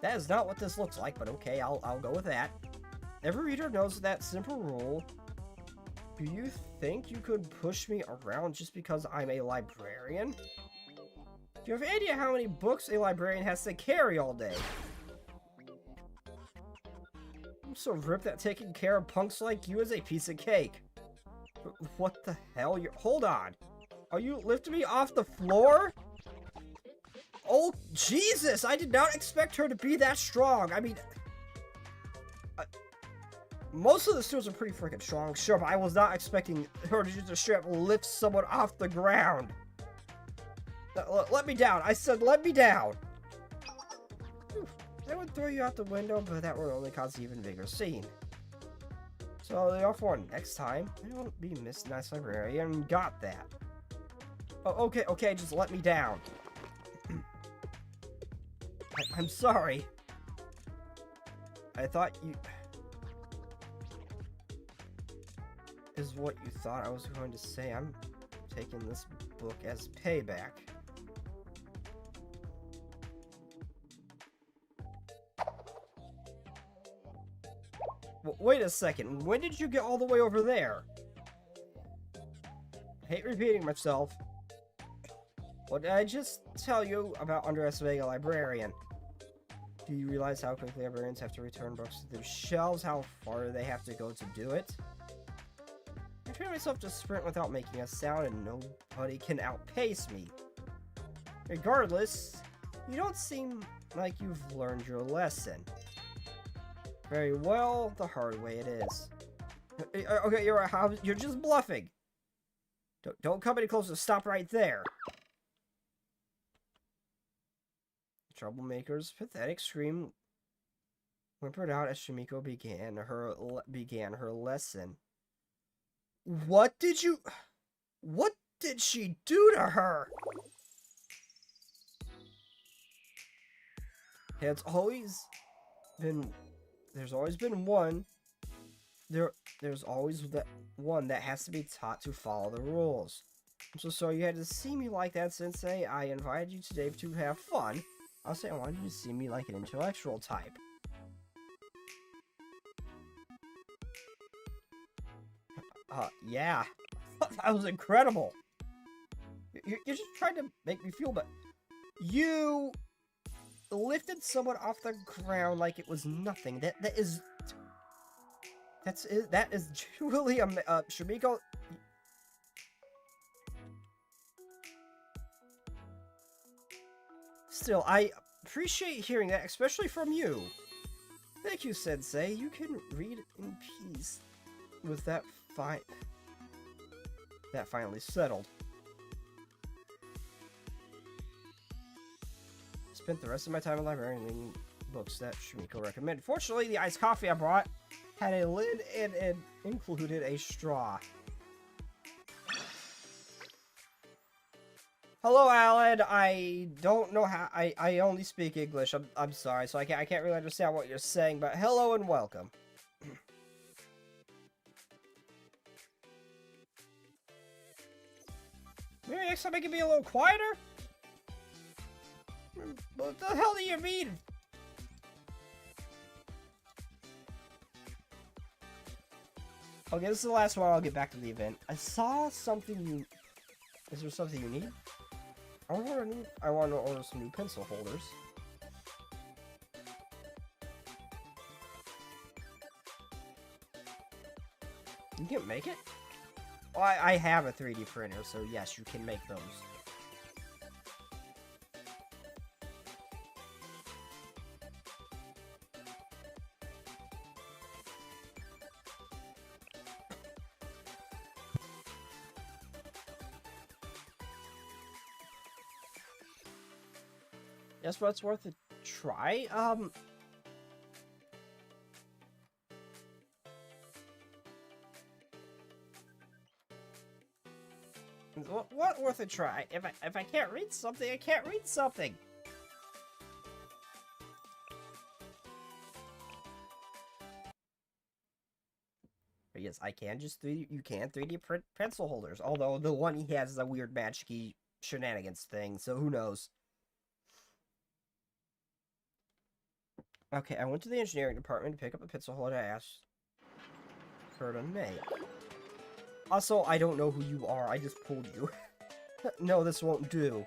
That is not what this looks like, but okay, I'll go with that. Every reader knows that simple rule. Do you think you could push me around just because I'm a librarian? Do you have any idea how many books a librarian has to carry all day? I'm so ripped that taking care of punks like you is a piece of cake. What the hell? Hold on. Are you lifting me off the floor? Oh, Jesus! I did not expect her to be that strong. I mean... most of the students are pretty freaking strong, sure, but I was not expecting her to just straight up lift someone off the ground. Let me down. I said let me down. Whew. I would throw you out the window, but that would only cause an even bigger scene. So, the off one next time. I don't be Miss Nice Librarian. Got that. Oh, okay, just let me down. I'm sorry. I thought you... is what you thought I was going to say. I'm taking this book as payback. Wait a second. When did you get all the way over there? I hate repeating myself. What did I just tell you about underestimating a librarian? Do you realize how quickly librarians have to return books to their shelves? How far they have to go to do it? I train myself to sprint without making a sound, and nobody can outpace me. Regardless, you don't seem like you've learned your lesson. Very well, the hard way it is. Okay, you're just bluffing. Don't come any closer. Stop right there. The troublemaker's pathetic scream whimpered out as Shimiko began her lesson. What did she do to her? There's always been one. There's always that one that has to be taught to follow the rules. I'm so sorry you had to see me like that, Sensei. I invited you today to have fun. I'll say I wanted you to see me like an intellectual type. Yeah. That was incredible. You're just trying to make me feel bad. You lifted someone off the ground like it was nothing. That That is truly a Shimiko. Still, I appreciate hearing that, especially from you. Thank you, Sensei. You can read in peace with that finally settled. Spent the rest of my time in the library reading books that Shimiko recommended. Fortunately, the iced coffee I brought had a lid and it included a straw. Hello, Alan. I don't know how. I only speak English. I'm sorry, so I can't really understand what you're saying. But hello and welcome. Maybe next time I can be a little quieter. What the hell do you mean? Okay, this is the last one. I'll get back to the event. I saw something you. Is there something you need? I want to order some new pencil holders. You can make it? Well, I have a 3D printer, so yes, you can make those. Yes, but it's worth a try. What worth a try? If I can't read something, I can't read something. But yes, I can just you can 3D print pencil holders. Although the one he has is a weird magic-y shenanigans thing, so who knows? Okay, I went to the engineering department to pick up a pencil holder I asked her to make. Also, I don't know who you are. I just pulled you. No, this won't do.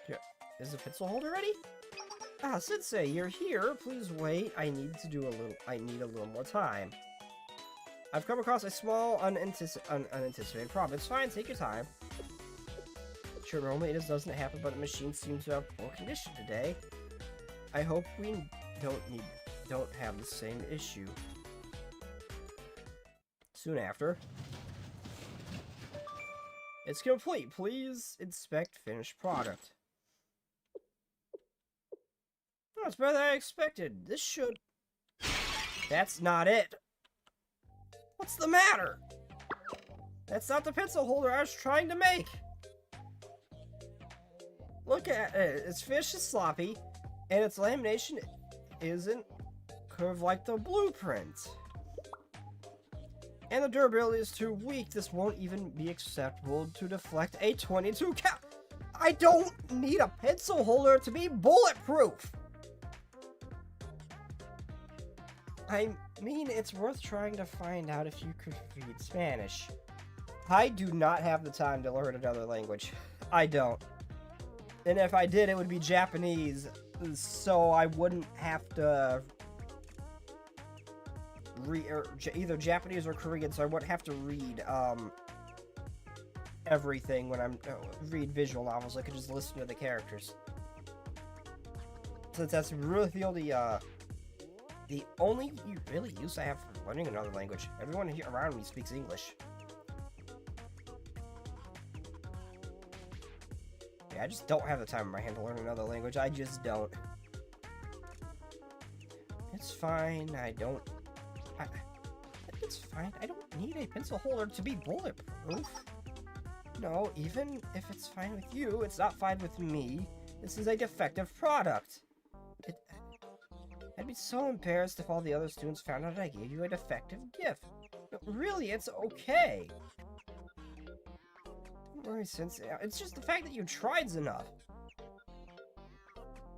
Here, is the pencil holder ready? Ah, Sensei, you're here. Please wait. I need a little more time. I've come across a small, unanticipated problem. It's fine. Take your time. Sure, normally it doesn't happen, but the machine seems to have poor condition today. I hope we don't have the same issue. Soon after. It's complete. Please inspect finished product. Oh, it's better than I expected. This should... That's not it. What's the matter? That's not the pencil holder I was trying to make. Look at it. Its finish is sloppy, and its lamination isn't curved like the blueprint. And the durability is too weak. This won't even be acceptable to deflect a 22 cal. I don't need a pencil holder to be bulletproof. I mean, it's worth trying to find out if you could read Spanish. I do not have the time to learn another language. I don't. And if I did, it would be Japanese, so I wouldn't have to either Japanese or Korean, so I wouldn't have to read everything when I'm read visual novels. I could just listen to the characters. Since that's really the only really use I have for learning another language. Everyone here around me speaks English. Yeah, I just don't have the time in my hand to learn another language. I just don't. It's fine. It's fine. I don't need a pencil holder to be bulletproof. No, even if it's fine with you, it's not fine with me. This is a defective product. I'd be so embarrassed if all the other students found out I gave you a defective gift. But really, it's okay. Don't worry, Sensei. It's just the fact that you tried's enough.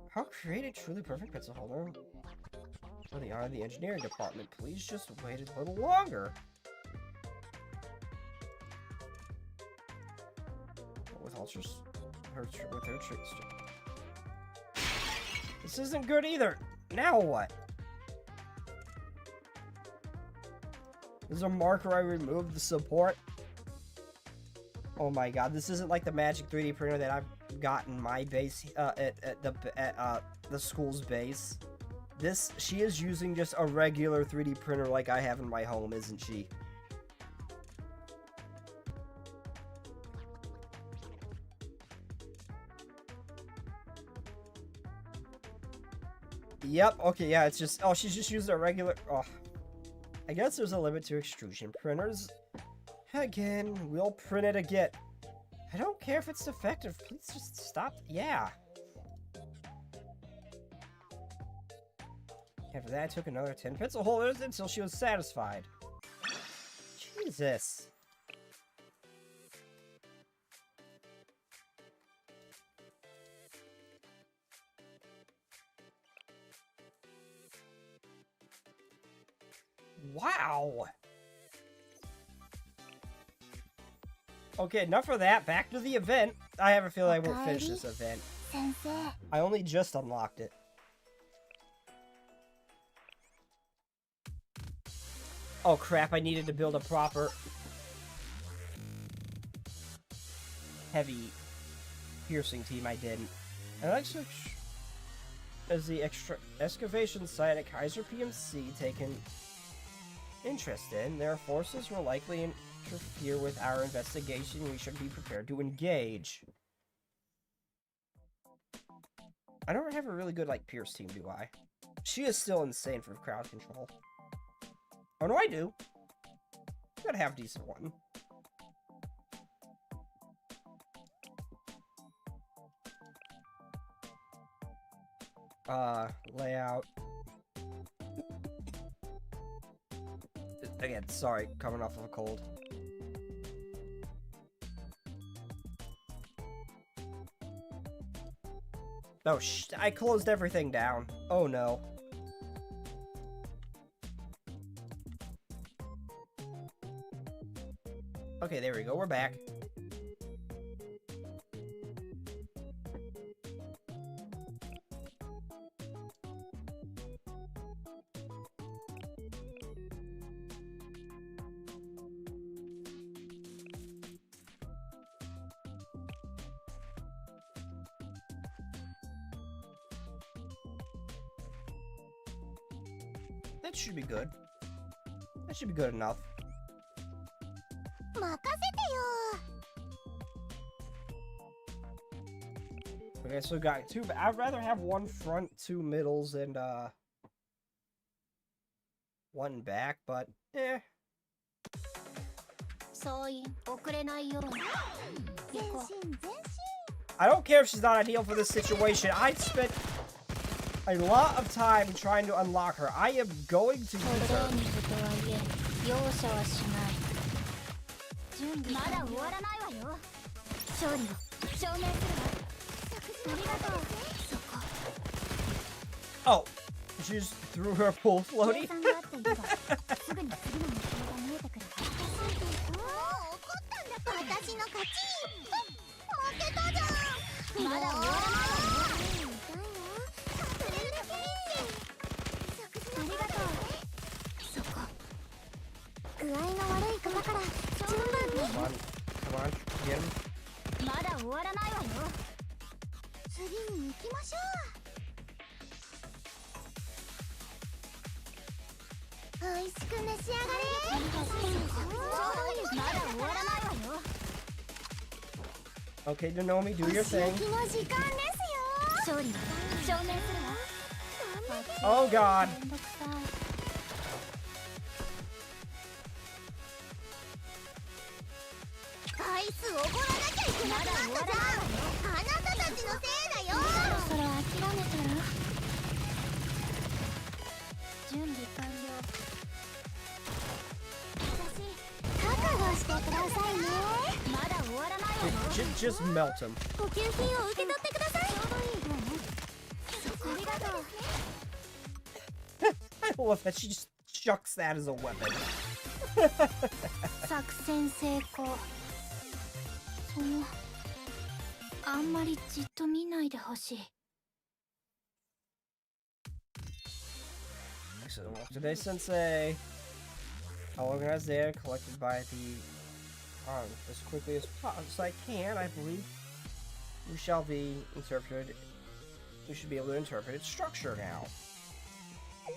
How create a truly perfect pencil holder? For the honor of the engineering department, please just wait a little longer. With her traits. This isn't good either. Now what? There's a marker I removed the support. Oh my god, this isn't like the magic 3D printer that I've got in my base, at the school's base. She is using just a regular 3D printer like I have in my home, isn't she? Yep, okay, yeah, it's just, oh, she's just using a regular, oh. I guess there's a limit to extrusion printers. Again, we'll print it again. I don't care if it's defective, please just stop, yeah. After that, I took another 10 pencil holders until she was satisfied. Jesus. Wow. Okay, enough of that. Back to the event. I have a feeling I won't finish this event. I only just unlocked it. Oh crap, I needed to build a proper heavy piercing team. I didn't. And I switch as the extra excavation site at Kaiser PMC taken interest in. Their forces will likely interfere with our investigation. We should be prepared to engage. I don't have a really good, like, Pierce team, do I? She is still insane for crowd control. Oh, no, I do. Gotta have a decent one. Layout. Again, sorry, coming off of a cold. Oh, I closed everything down. Oh, no. Okay, there we go. We're back. That should be good. That should be good enough. Okay, so we got two. I'd rather have one front, two middles, and one back, but eh. I don't care if she's not ideal for this situation. I spent a lot of time trying to unlock her. I am going to use her. Oh, she just threw her full floaty. Come on, get him. Okay, Denomi, do your thing. Oh god. Just melt him. I love that she just chucks that as a weapon. Excellent work today, Sensei. I'll organize data collected by the as quickly as I can. I believe you shall be interpreted. You should be able to interpret its structure now.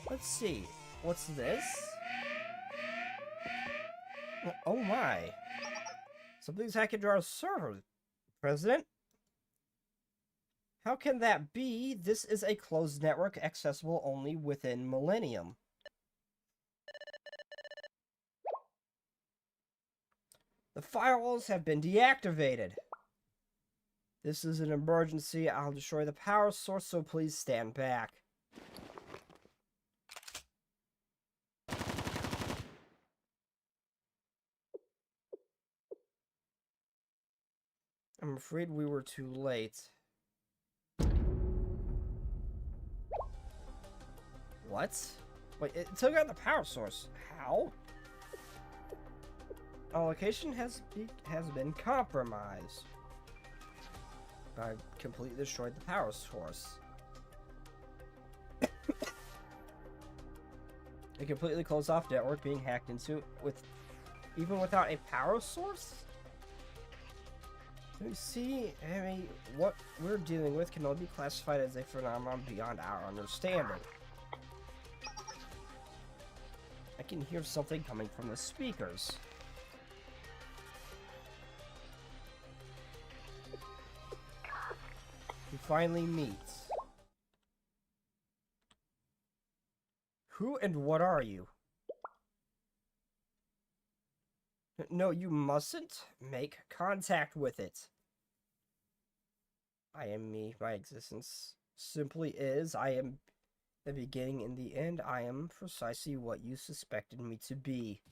Let's see. What's this? Oh my. Something's hacked into our server, President. How can that be? This is a closed network accessible only within Millennium. The firewalls have been deactivated. This is an emergency. I'll destroy the power source, so please stand back. I'm afraid we were too late. What? Wait, it took out the power source. How? Our location has been compromised. I completely destroyed the power source. A completely closed off network being hacked into even without a power source? You see, I mean, what we're dealing with can only be classified as a phenomenon beyond our understanding. I can hear something coming from the speakers. We finally meet. Who and what are you? No, you mustn't make contact with it. I am me. My existence simply is. I am the beginning and the end. I am precisely what you suspected me to be.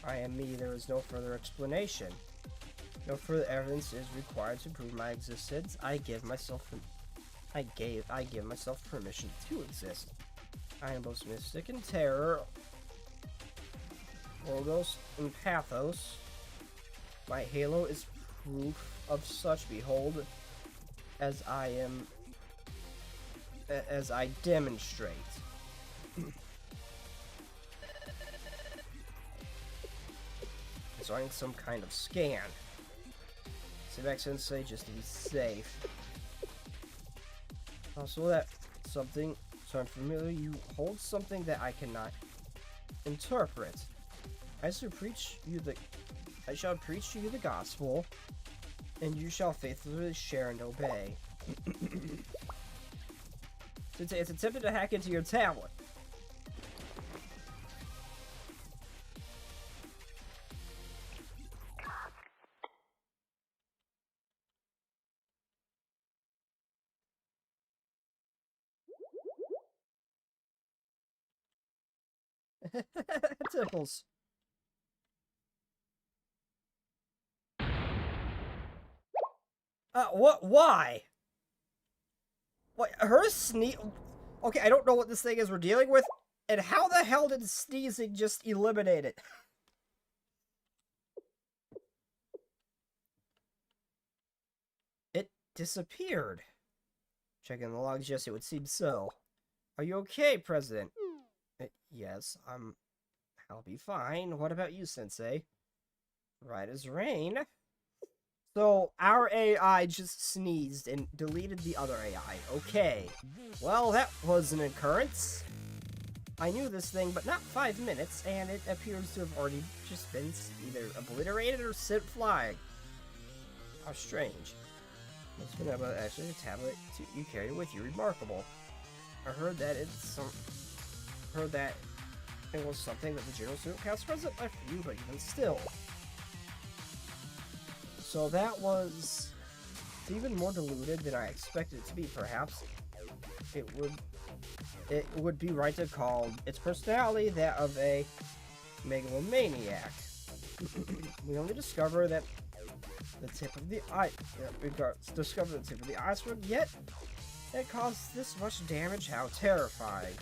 I am me. There is no further explanation. No further evidence is required to prove my existence. I give myself permission to exist. I am both mystic and terror, logos and pathos. My halo is proof of such. Behold, as I demonstrate. It's running some kind of scan. Sit back, Sensei, just to be safe. Also, that something so unfamiliar. You hold something that I cannot interpret. I shall preach to you the gospel, and you shall faithfully share and obey. It's attempted to hack into your tablet. Tickles. What? Why? What? Her sneeze? Okay, I don't know what this thing is we're dealing with, and how the hell did sneezing just eliminate it? It disappeared. Checking the logs, yes, it would seem so. Are you okay, President? Yes, I'll be fine. What about you, Sensei? Right as rain. So, our AI just sneezed and deleted the other AI. Okay. Well, that was an occurrence. I knew this thing, but not 5 minutes, and it appears to have already just been either obliterated or sent flying. How strange. It's been able to actually a tablet you carry with you. Remarkable. I heard that it was something that the General Student Council President left for you, but even still. So that was even more diluted than I expected it to be. Perhaps it would be right to call its personality that of a megalomaniac. We only discover that the tip of the iceberg, yet it caused this much damage. How terrifying.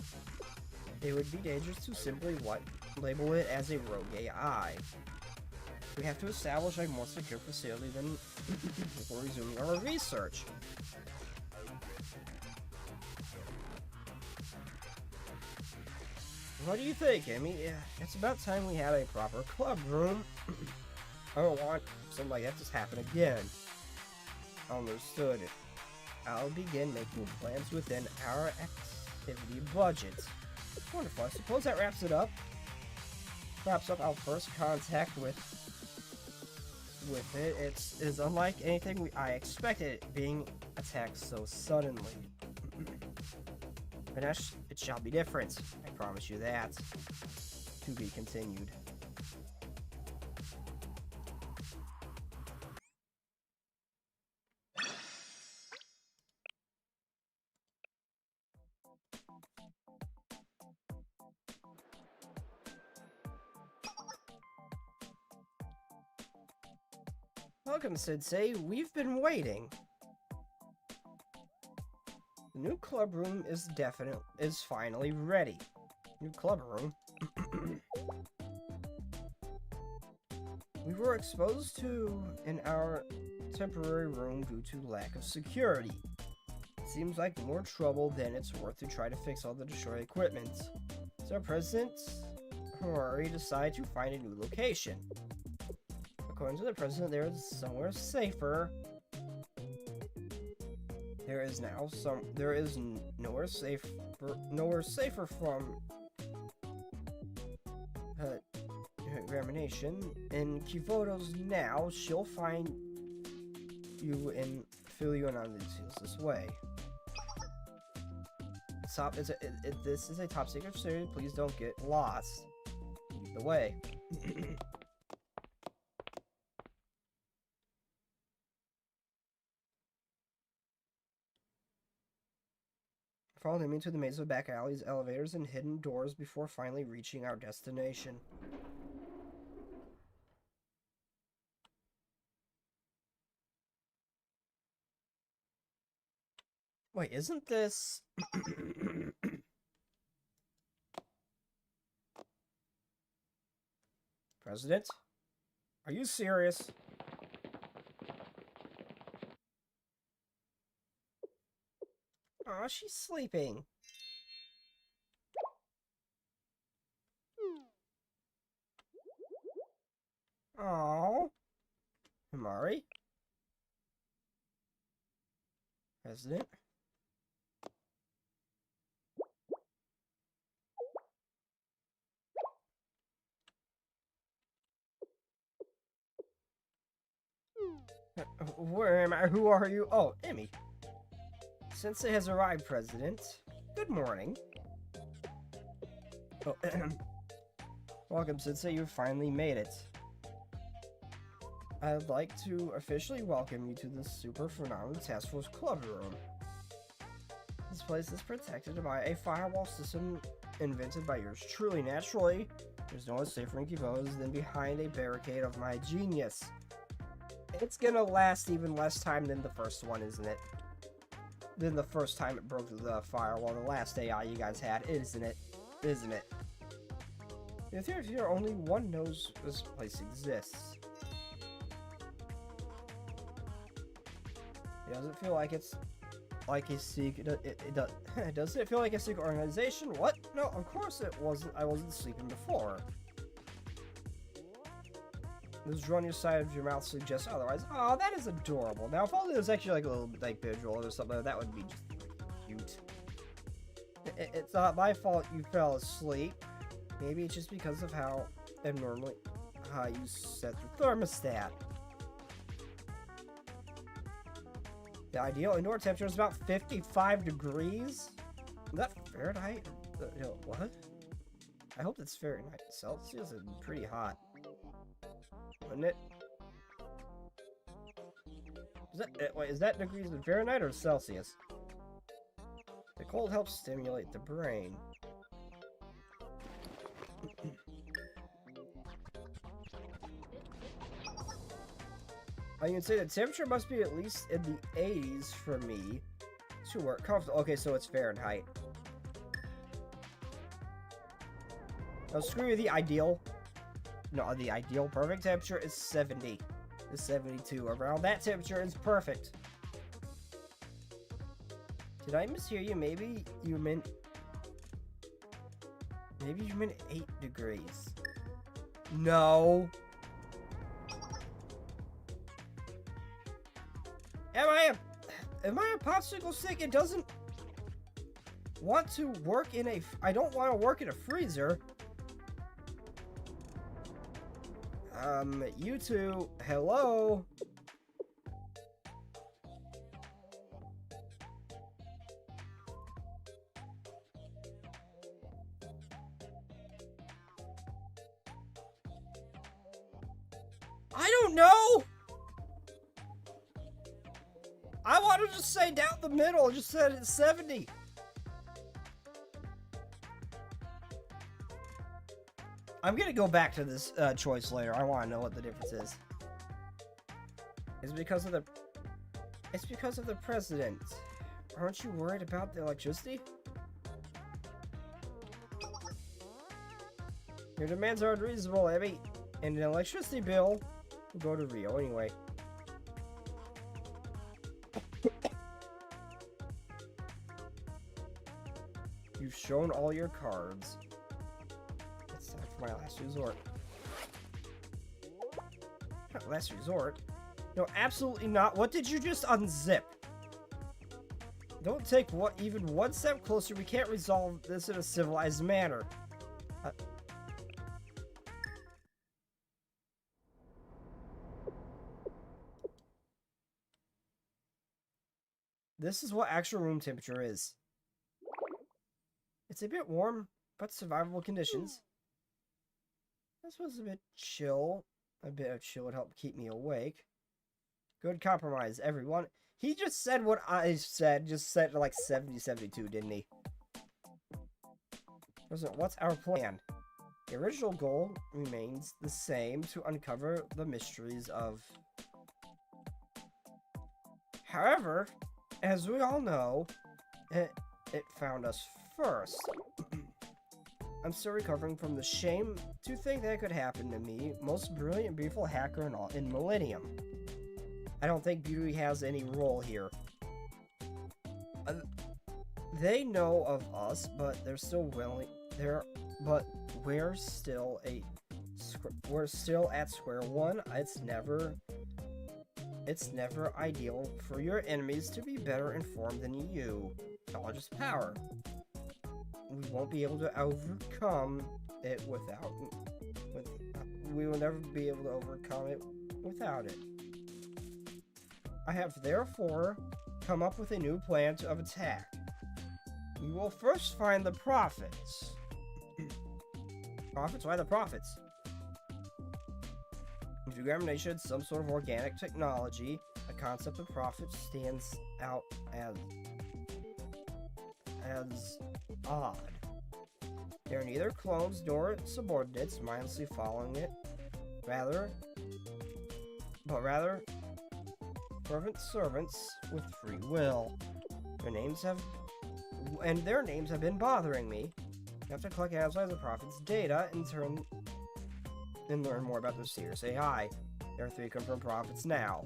It would be dangerous to simply label it as a rogue AI. We have to establish a more secure facility than before resuming our research. What do you think, Emmy? It's about time we had a proper club room. I don't want something like that to happen again. Understood. I'll begin making plans within our activity budget. Wonderful. I suppose that wraps it up. Wraps up our first contact with it. It's unlike anything I expected, it being attacked so suddenly. But it shall be different. I promise you that. To be continued. Welcome, Sensei. We've been waiting. The new club room is finally ready. New club room. We were exposed to in our temporary room due to lack of security. It seems like more trouble than it's worth to try to fix all the destroyed equipment. So our president, Hori, decided to find a new location. According to the president, there is somewhere safer. There is nowhere safer from examination. In Kivoto's now, she'll find you and fill you in on the details this way. This is a top secret series. Please don't get lost. Lead the way. Follow him into the maze of back alleys, elevators, and hidden doors before finally reaching our destination. Wait, isn't this... President? Are you serious? Aw, she's sleeping. Aw. Himari? President? Where am I? Who are you? Oh, Emmy. Sensei has arrived, President. Good morning. Oh, welcome, Sensei. You finally made it. I'd like to officially welcome you to the Super Phenomenal Task Force Club Room. This place is protected by a firewall system invented by yours truly. Naturally, there's no one safer in Kivo's than behind a barricade of my genius. It's gonna last even less time than the first one, isn't it? Than the first time it broke the firewall, the last AI you guys had, isn't it? Isn't it? In theory, here only one knows this place exists. It doesn't feel like it's like a secret. Doesn't it feel like a secret organization? What? No, of course it wasn't. I wasn't sleeping before. This draw on your side of your mouth suggests otherwise. Oh, that is adorable. Now, if only there was actually like a little like visual or something, that would be just cute. It's not my fault you fell asleep. Maybe it's just because of how abnormally high you set the thermostat. The ideal indoor temperature is about 55 degrees. Is that Fahrenheit? What? I hope it's Fahrenheit. Celsius is pretty hot. Wouldn't it? Wait, is that degrees in Fahrenheit or Celsius? The cold helps stimulate the brain. I can say the temperature must be at least in the 80s for me to work comfortable. Okay, so it's Fahrenheit. Now screw you, the ideal. No, the ideal perfect temperature is 70. Is 72. Around that temperature is perfect. Did I mishear you? Maybe you meant Maybe you're in 8 degrees. No. Am I a popsicle stick? It doesn't want to work in a... I don't want to work in a freezer. You two, hello? I don't know! I wanted to say down the middle, I just said it's 70. I'm gonna go back to this choice later. I want to know what the difference is. It's because of the president. Aren't you worried about the electricity? Your demands are unreasonable, Abby. And an electricity bill will go to Rio anyway. You've shown all your cards. It's time for my last resort. Not last resort. No, absolutely not. What did you just unzip? Don't take even one step closer. We can't resolve this in a civilized manner. This is what actual room temperature is. It's a bit warm, but survivable conditions. This was a bit chill. A bit of chill would help keep me awake. Good compromise, everyone. He just said what I said, just said like 70, 72, didn't he? What's our plan? The original goal remains the same, to uncover the mysteries of... However, as we all know, it found us first. I'm still recovering from the shame to think that could happen to me, most brilliant, beautiful hacker in Millennium. I don't think beauty has any role here. They know of us, but they're still willing. But we're still at square one. It's never ideal for your enemies to be better informed than you. Knowledge is power. We won't be able to overcome it we will never be able to overcome it without it. I have therefore come up with a new plan of attack. We will first find the prophets. Prophets? Why the prophets? If examination is some sort of organic technology, a concept of profit stands out as odd. They are neither clones nor subordinates mindlessly following it, rather fervent servants with free will. Their names have been bothering me. You have to collect and analyze the Prophet's data and learn more about their serious AI. There are 3 confirmed prophets now.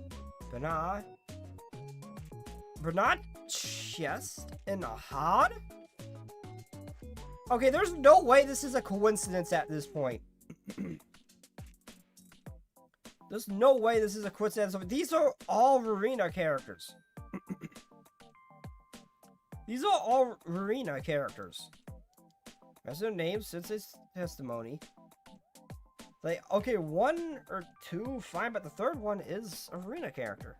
Bernard, Chest, and Ahad? Okay, there's no way this is a coincidence at this point. There's no way this is a coincidence. These are all Verena characters. These are all Verena characters. As their names, since its testimony. Okay, 1 or 2, fine, but the 3rd one is a Verena character.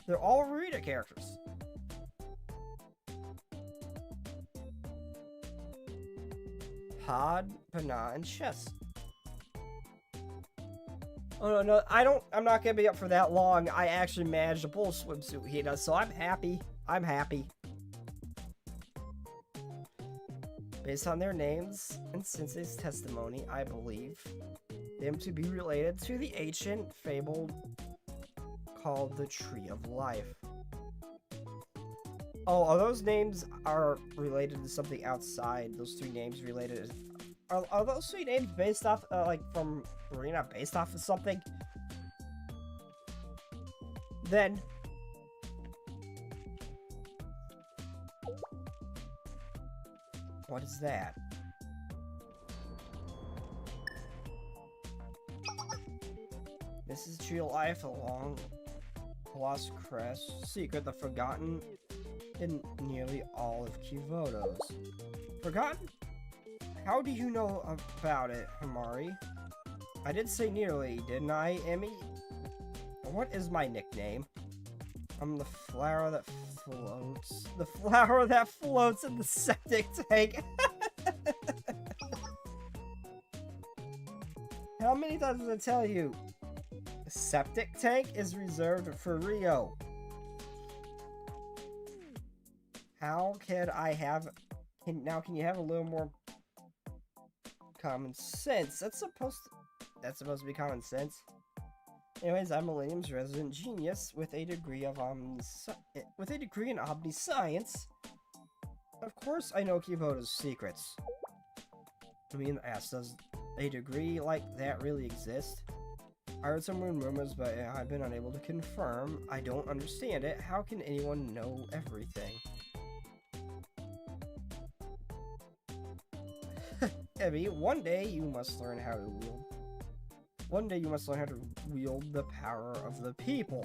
They're all Verena characters. Had, Pana, and Chess. Oh no, I'm not gonna be up for that long. I actually managed to pull a swimsuit HINA, so I'm happy. I'm happy. Based on their names and Sensei's testimony, I believe them to be related to the ancient fable called the Tree of Life. Oh, those names are related to something outside. Those 3 names related. Are those 3 names based off, like, from Arena, based off of something? Then... What is that? This is true life, a long lost crest secret, the forgotten in nearly all of Kivoto's. Forgotten? How do you know about it, Himari? I did say nearly, didn't I, Emmy? What is my nickname? I'm the flower that floats. The flower that floats in the septic tank. How many times did I tell you? The septic tank is reserved for Rio. How can I have... Can you have a little more common sense? That's supposed to be common sense. Anyways, I'm Millennium's resident genius with a degree in omniscience. Of course I know Kivoto's secrets. I mean, does a degree like that really exist? I heard some rumors, but I've been unable to confirm. I don't understand it. How can anyone know everything? Emmy, one day you must learn how to wield the power of the people.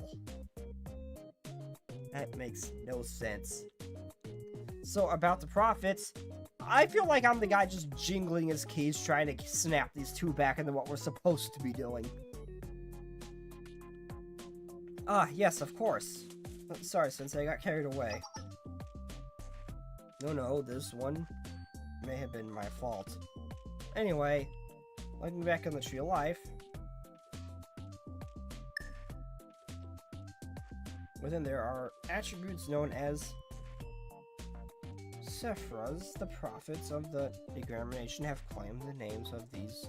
That makes no sense. So, about the prophets, I feel like I'm the guy just jingling his keys trying to snap these two back into what we're supposed to be doing. Ah, yes, of course. Sorry, Sensei, I got carried away. No, this one may have been my fault. Anyway, looking back on the Tree of Life, within there are attributes known as Sephiroths. The prophets of the examination have claimed the names of these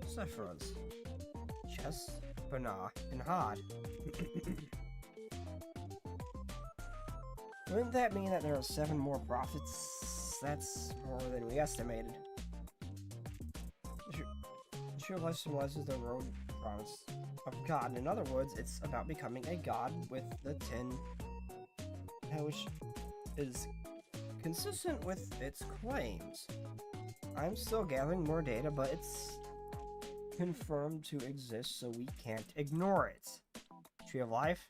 Sephiroths: Chess, Bana, and Had. Wouldn't that mean that there are 7 more prophets? That's more than we estimated. The Tree of Life symbolizes the road promise of God. In other words, it's about becoming a god with the 10, which is consistent with its claims. I'm still gathering more data, but it's confirmed to exist, so we can't ignore it. Tree of Life,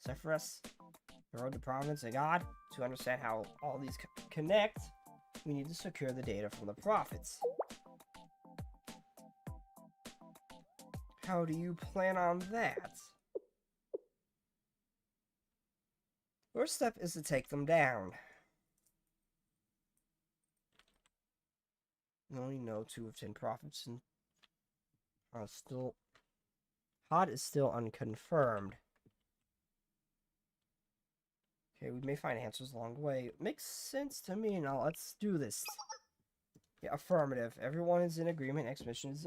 Sephiroth, the road to providence, and God. To understand how all these connect, we need to secure the data from the prophets. How do you plan on that? First step is to take them down. We only know 2 of 10 prophets, and Had is still unconfirmed. Okay, we may find answers along the way. Makes sense to me. Now let's do this. Yeah, affirmative. Everyone is in agreement. Next mission is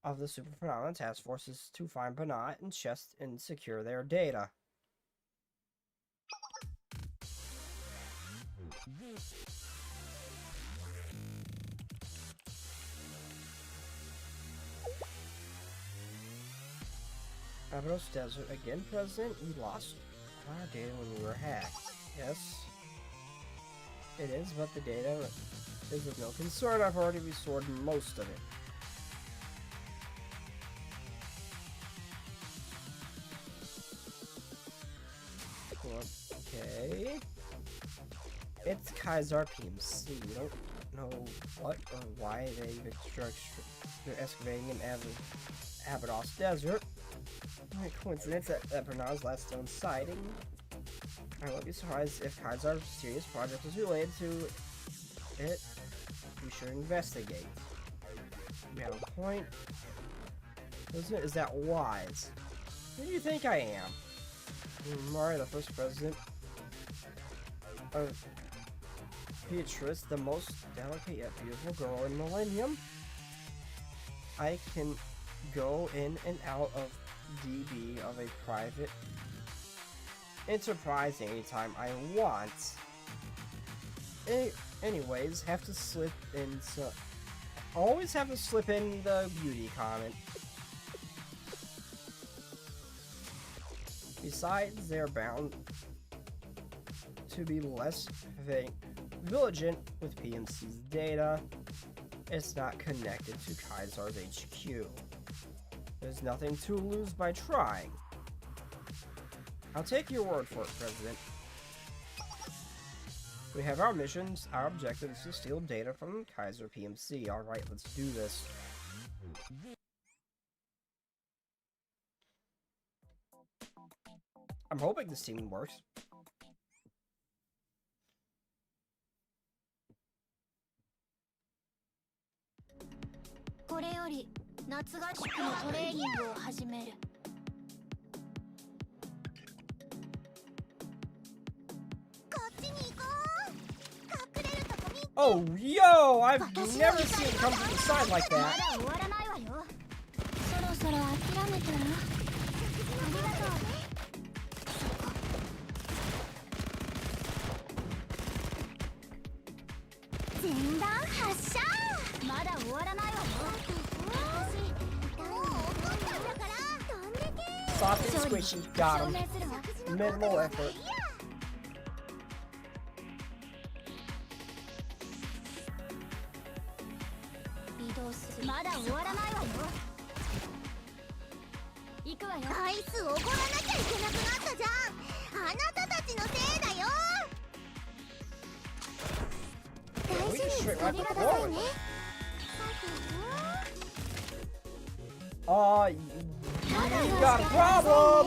of the Super Phenomenon Task Force is to find Banat and Chest and secure their data. Abydos Desert again present. We lost our data when we were hacked. Yes, it is, but the data is of no concern. I've already restored most of it. Okay. It's Kaiser PMC. We don't know what or why they're excavating in Abydos Desert. Coincidence that Bernard's last stone sighting. I won't be surprised if Kaiser's serious project is related to it. We should investigate. You have a point. Is that wise? Who do you think I am? Mari, the first president of Beatrice, the most delicate yet beautiful girl in Millennium. I can go in and out of DB of a private enterprise anytime I want. Anyways, have to slip in always have to slip in the beauty comment. Besides, they're bound to be less vigilant with PMC's data. It's not connected to Kaiser's HQ. There's nothing to lose by trying. I'll take your word for it, President. We have our missions. Our objective is to steal data from Kaiser PMC. Alright, let's do this. I'm hoping this team works. Oh, yo! I've never seen it come from the side like that. Soft and squishy, got him. Minimal effort. We just straight right forward. You got a problem!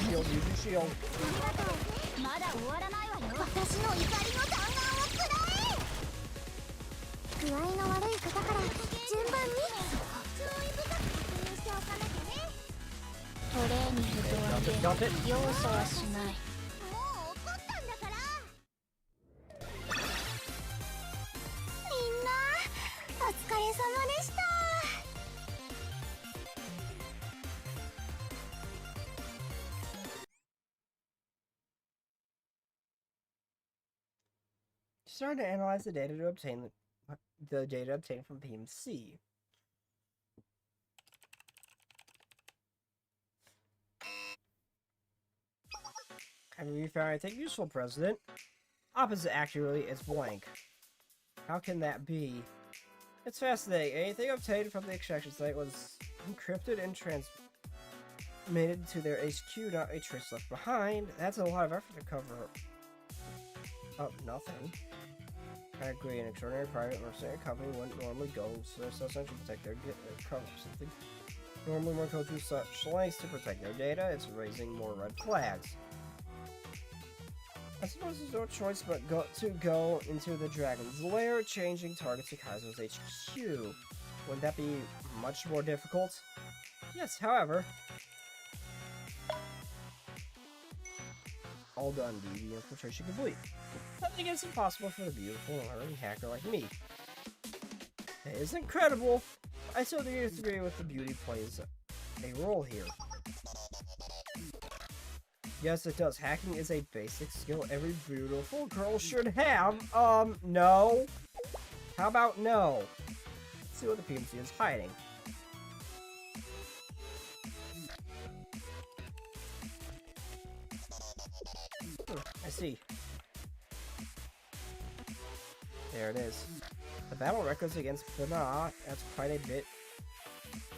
Shield, use your shield. Dump it. Starting to analyze the data to obtain the data obtained from PMC. Have you found anything useful, President? Opposite, accurately, it's blank. How can that be? It's fascinating. Anything obtained from the extraction site was encrypted and transmitted to their HQ, not a trace left behind. That's a lot of effort to cover up nothing. I agree, an extraordinary private mercenary company wouldn't normally go so essential to protect their cover something. Normally won't go through such lengths to protect their data. It's raising more red flags. I suppose there's no choice but to go into the Dragon's Lair, changing targets to Kaiser's HQ. Wouldn't that be much more difficult? Yes, however. All done, DB infiltration complete. Nothing is impossible for the beautiful and learning hacker like me. It is incredible. I still disagree with the beauty plays a role here. Yes, it does. Hacking is a basic skill every beautiful girl should have. No. How about no? Let's see what the PMC is hiding. I see. There it is. The battle records against Bana, that's quite a bit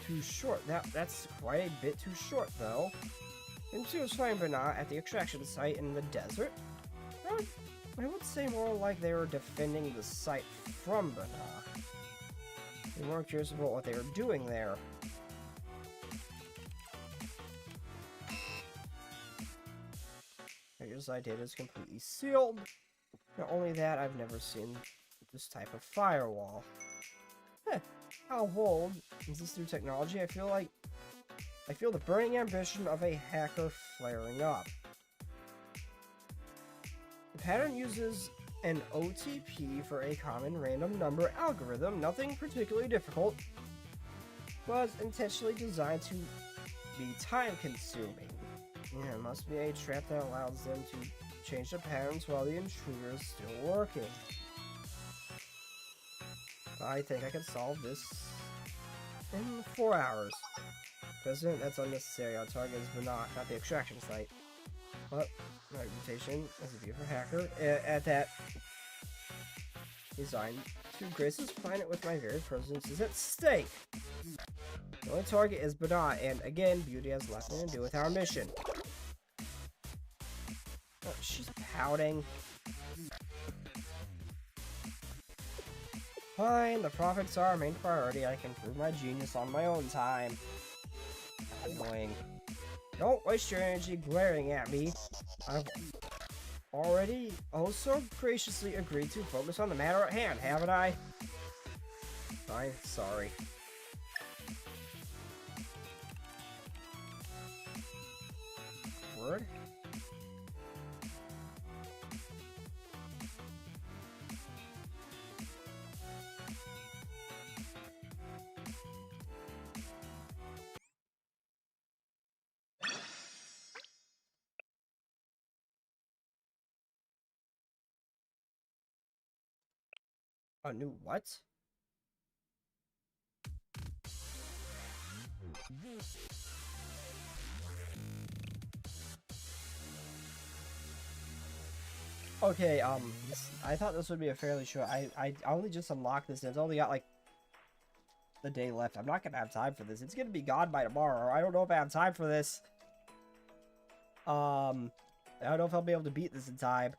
too short. That's quite a bit too short, though. PMC was fighting Bana at the extraction site in the desert. I would say more like they were defending the site from Bana. They weren't curious about what they were doing there. Your site data is completely sealed. Not only that, I've never seen this type of firewall. How old is this new technology? I feel the burning ambition of a hacker flaring up. The pattern uses an OTP for a common random number algorithm, nothing particularly difficult, but intentionally designed to be time-consuming. Yeah, it must be a trap that allows them to change the patterns while the intruder is still working. I think I can solve this in 4 hours. President, that's unnecessary. Our target is not the extraction site. But my reputation as a VTuber hacker at that design to grace this planet with my very presence is at stake. The only target is Bana, and again, beauty has nothing to do with our mission. Oh, she's pouting. Fine, the profits are our main priority. I can prove my genius on my own time. Annoying. Don't waste your energy glaring at me. I've already also graciously agreed to focus on the matter at hand, haven't I? Fine, sorry. Word? A new what? Okay, I thought this would be a fairly short. I only just unlocked this, and it's only got like the day left. I'm not gonna have time for this. It's gonna be gone by tomorrow. I don't know if I have time for this. I don't know if I'll be able to beat this in time.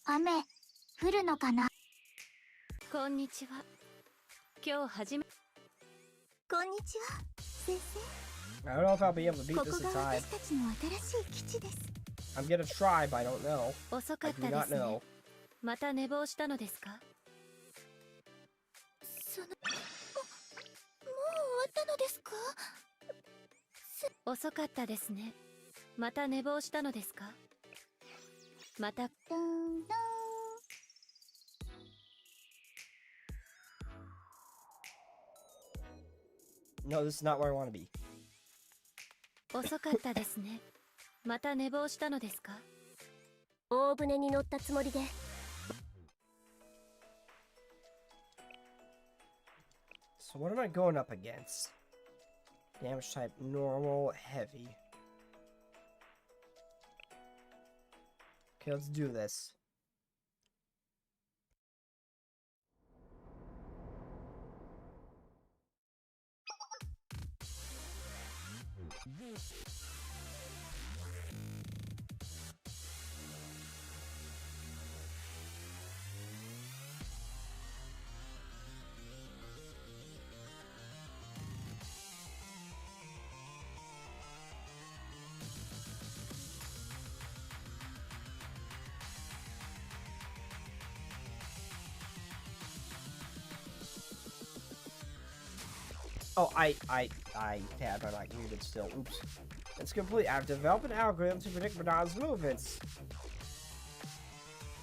I don't know if I'll be able to beat this in time. I'm gonna try, but I don't know. I do not know. また寝坊したのですか？もう終わったのですか？遅かったですね。また寝坊したのですか？また。No, this is not where I want to be. 遅かったですね。また寝坊したのですか？大船に乗ったつもりで。So what am I going up against? Damage type normal, heavy. Okay, let's do this. Oh, I tabbed. I'm not muted still. Oops. It's complete. I've developed an algorithm to predict Bana's movements.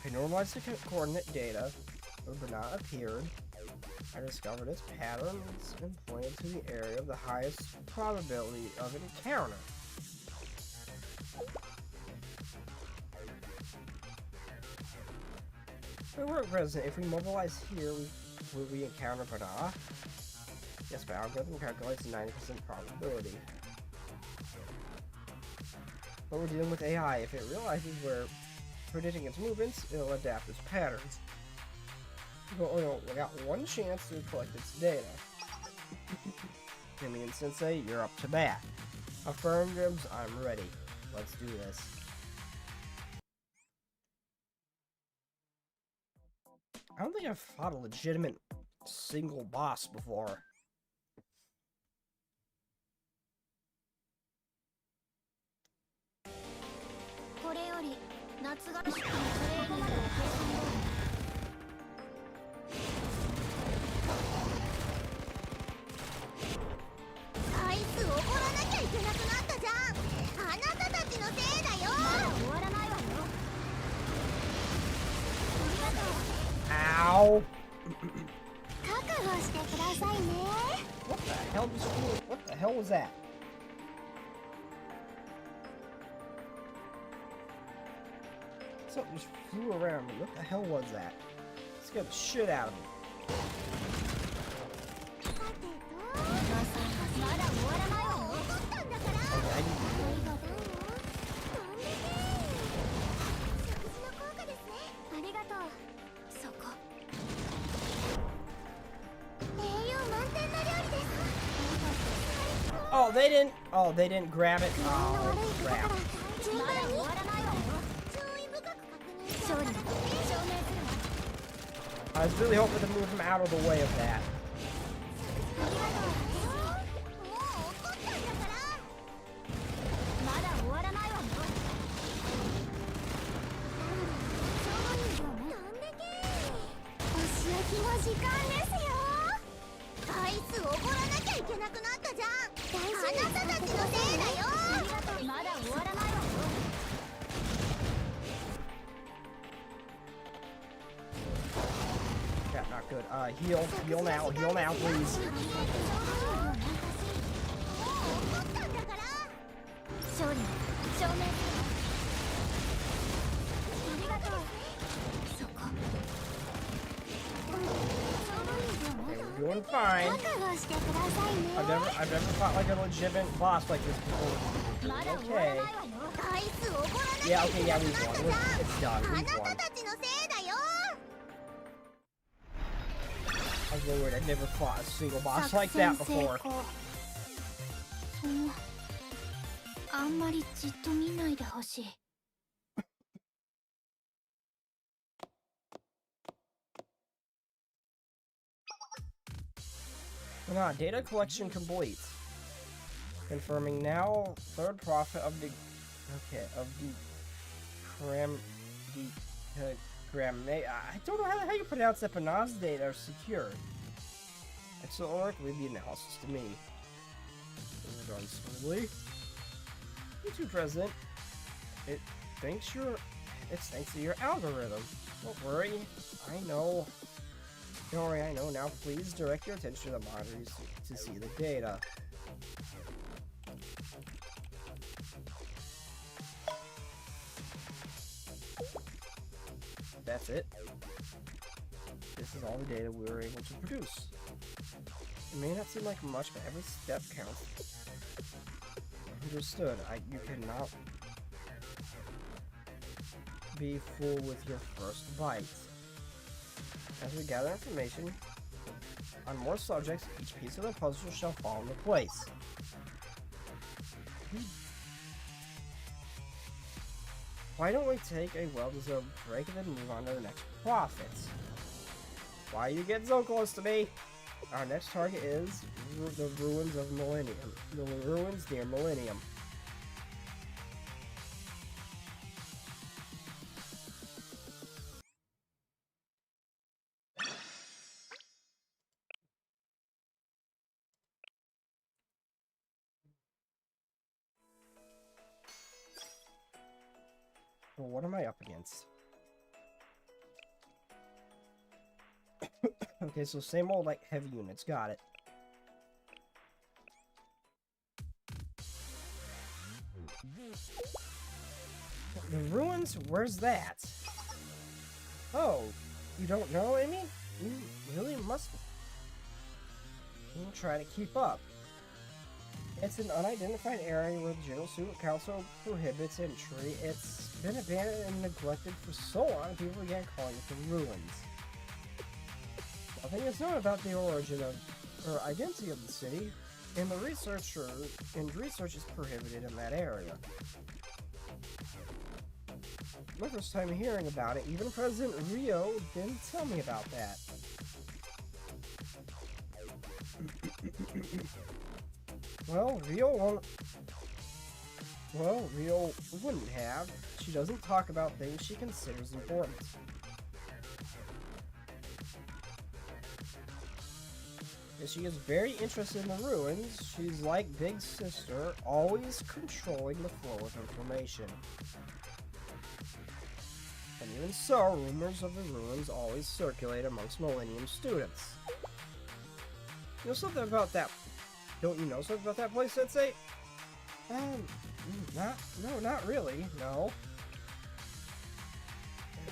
I normalized the coordinate data where Bana appeared. I discovered its patterns and pointed to the area of the highest probability of encounter. My work present. If we mobilize here, will we encounter Bana? Yes, my algorithm calculates a 90% probability. But we're dealing with AI. If it realizes we're predicting its movements, it'll adapt its patterns. We got one chance to collect its data. Damien Sensei, you're up to bat. Affirmatives, I'm ready. Let's do this. I don't think I've fought a legitimate single boss before. Ow! What the hell just flew? What the hell was that? Something just flew around me. What the hell was that? It scared the shit out of me. Oh, they didn't grab it. Oh, crap. I was really hoping to move him out of the way of that. Yeah, not good. Heal now, please. Okay, we're doing fine. I've never fought like a legitimate boss like this before. Okay. Yeah, okay, yeah, we've won. It's done. We've won. I was worried. I've never fought a single boss like that before. Data collection complete. Confirming now, third prophet of the I don't know how you pronounce that, but Nas data are secured. It's so leave the analysis to me. We're done smoothly. YouTube President, it's thanks to your algorithm. Don't worry, I know. Don't worry, I know. Now please direct your attention to the monitors to see the data. That's it. This is all the data we were able to produce. It may not seem like much, but every step counts. Understood. You cannot be full with your first bite. As we gather information on more subjects, each piece of the puzzle shall fall into place. Why don't we take a well-deserved break and then move on to the next profits? Why are you getting so close to me? Our next target is the ruins of Millennium. The ruins near Millennium. Well, what am I up against? Okay, so same old, like, heavy units. Got it. The ruins? Where's that? Oh, you don't know, Amy? You really must try to keep up. It's an unidentified area where the General Student Council prohibits entry. It's been abandoned and neglected for so long, people began calling it the ruins. Nothing is known about the origin of or identity of the city, and research is prohibited in that area. My first time hearing about it, even President Rio didn't tell me about that. Well, Rio wouldn't have. She doesn't talk about things she considers important. She is very interested in the ruins. She's like Big Sister, always controlling the flow of information. And even so, rumors of the ruins always circulate amongst Millennium students. You know something about that? Don't you know something about that place, Sensei? Not really, no.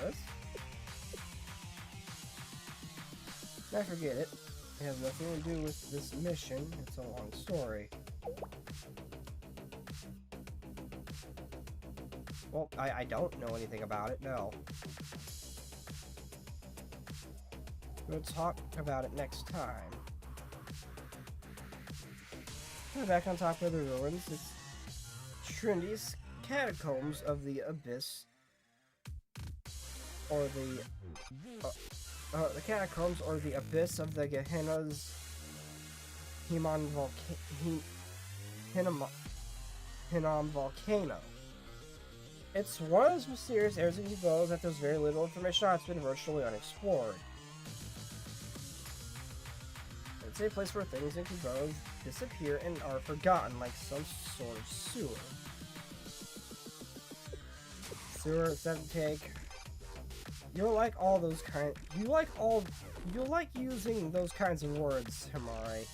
Yes? I forget it. It has nothing to do with this mission. It's a long story. Well, I don't know anything about it, no. We'll talk about it next time. We're back on top of the ruins. It's Trinity's catacombs of the abyss. Or the catacombs or the abyss of the Gehenna's Hinnom volcano. It's one of those mysterious areas of Evo that there's very little information on. It's been virtually unexplored. It's a place where things in Evo disappear and are forgotten, like some sort of sewer. Sewer, septic. You're like all those kind. You like using those kinds of words, Himari.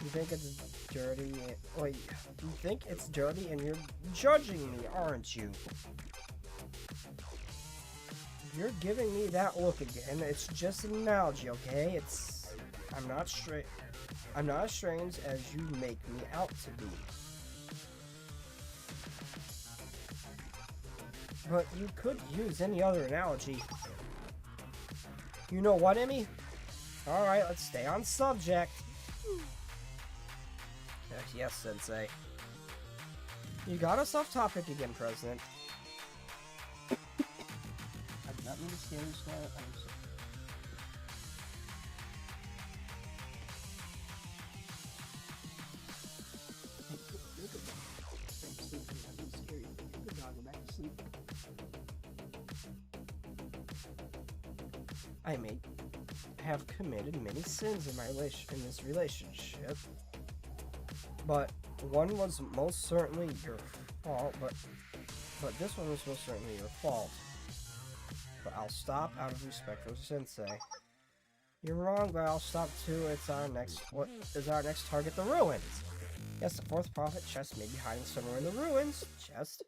You think it's dirty? Wait, you think it's dirty and you're judging me, aren't you? You're giving me that look again. It's just an analogy, okay? I'm not as strange as you make me out to be. But you could use any other analogy. You know what, Emmy? Alright, let's stay on subject. Yes, Sensei. You got us off topic again, President. I did not mean to scare you, Scarlet. I'm sorry. I may have committed many sins in this relationship, but one was most certainly your fault. But this one was most certainly your fault. But I'll stop out of respect for Sensei. You're wrong, but I'll stop too. What is our next target? The ruins. Yes, the fourth prophet chest may be hiding somewhere in the ruins. Chest.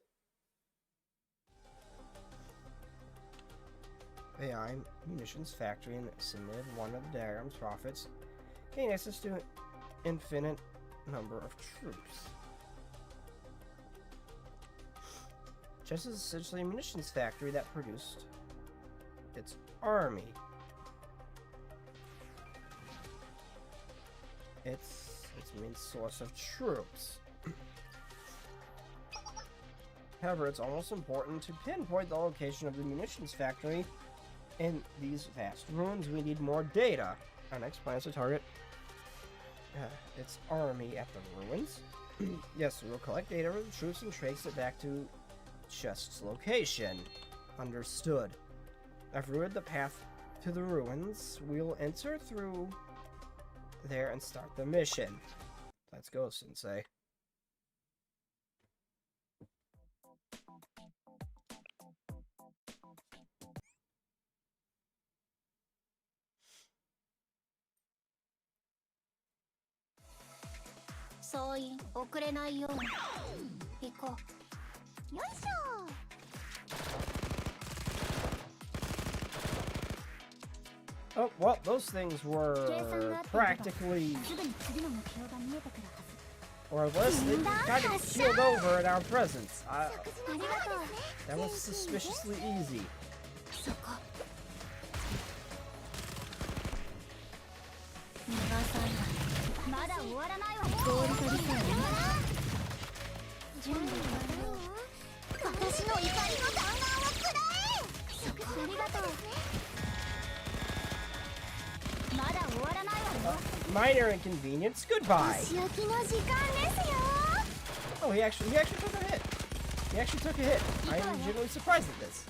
AI munitions factory and submitted one of the diagram's prophets. Gain access to an infinite number of troops. Chess is essentially a munitions factory that produced its army. Its main source of troops. However, it's almost important to pinpoint the location of the munitions factory in these vast ruins. We need more data. Our next plan is to target its army at the ruins. Yes, we will collect data from the troops and trace it back to Chest's location. Understood. I've ruined the path to the ruins. We'll enter through there and start the mission. Let's go, Sensei. Oh, well, those things were practically, or at least they kind of keeled over in our presence. That was suspiciously easy. Minor inconvenience. Goodbye. Oh, he actually took a hit. He actually took a hit. I am genuinely surprised at this.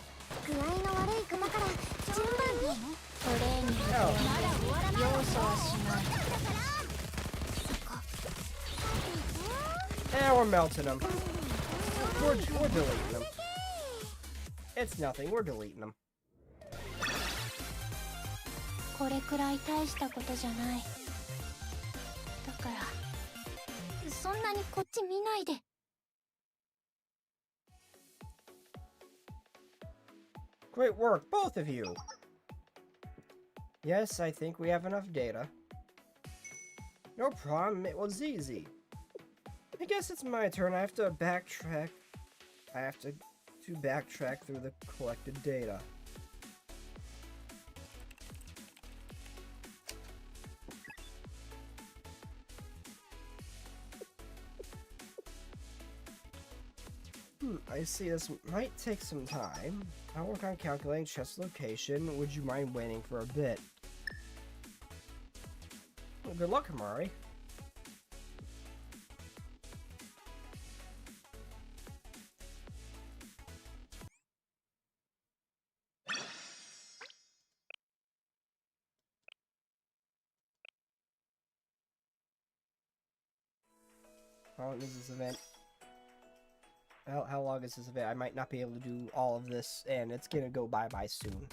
We're melting them. We're deleting them. It's nothing. We're deleting them. これくらい大したことじゃない。だからそんなにこっち見ないで。Great work, both of you. Yes, I think we have enough data. No problem, it was easy. I guess it's my turn. I have to backtrack. I have to backtrack through the collected data. I see this might take some time. I'll work on calculating chest location. Would you mind waiting for a bit? Well, good luck, Amari. How long is this event? How long is this event? I might not be able to do all of this, and it's gonna go bye-bye soon.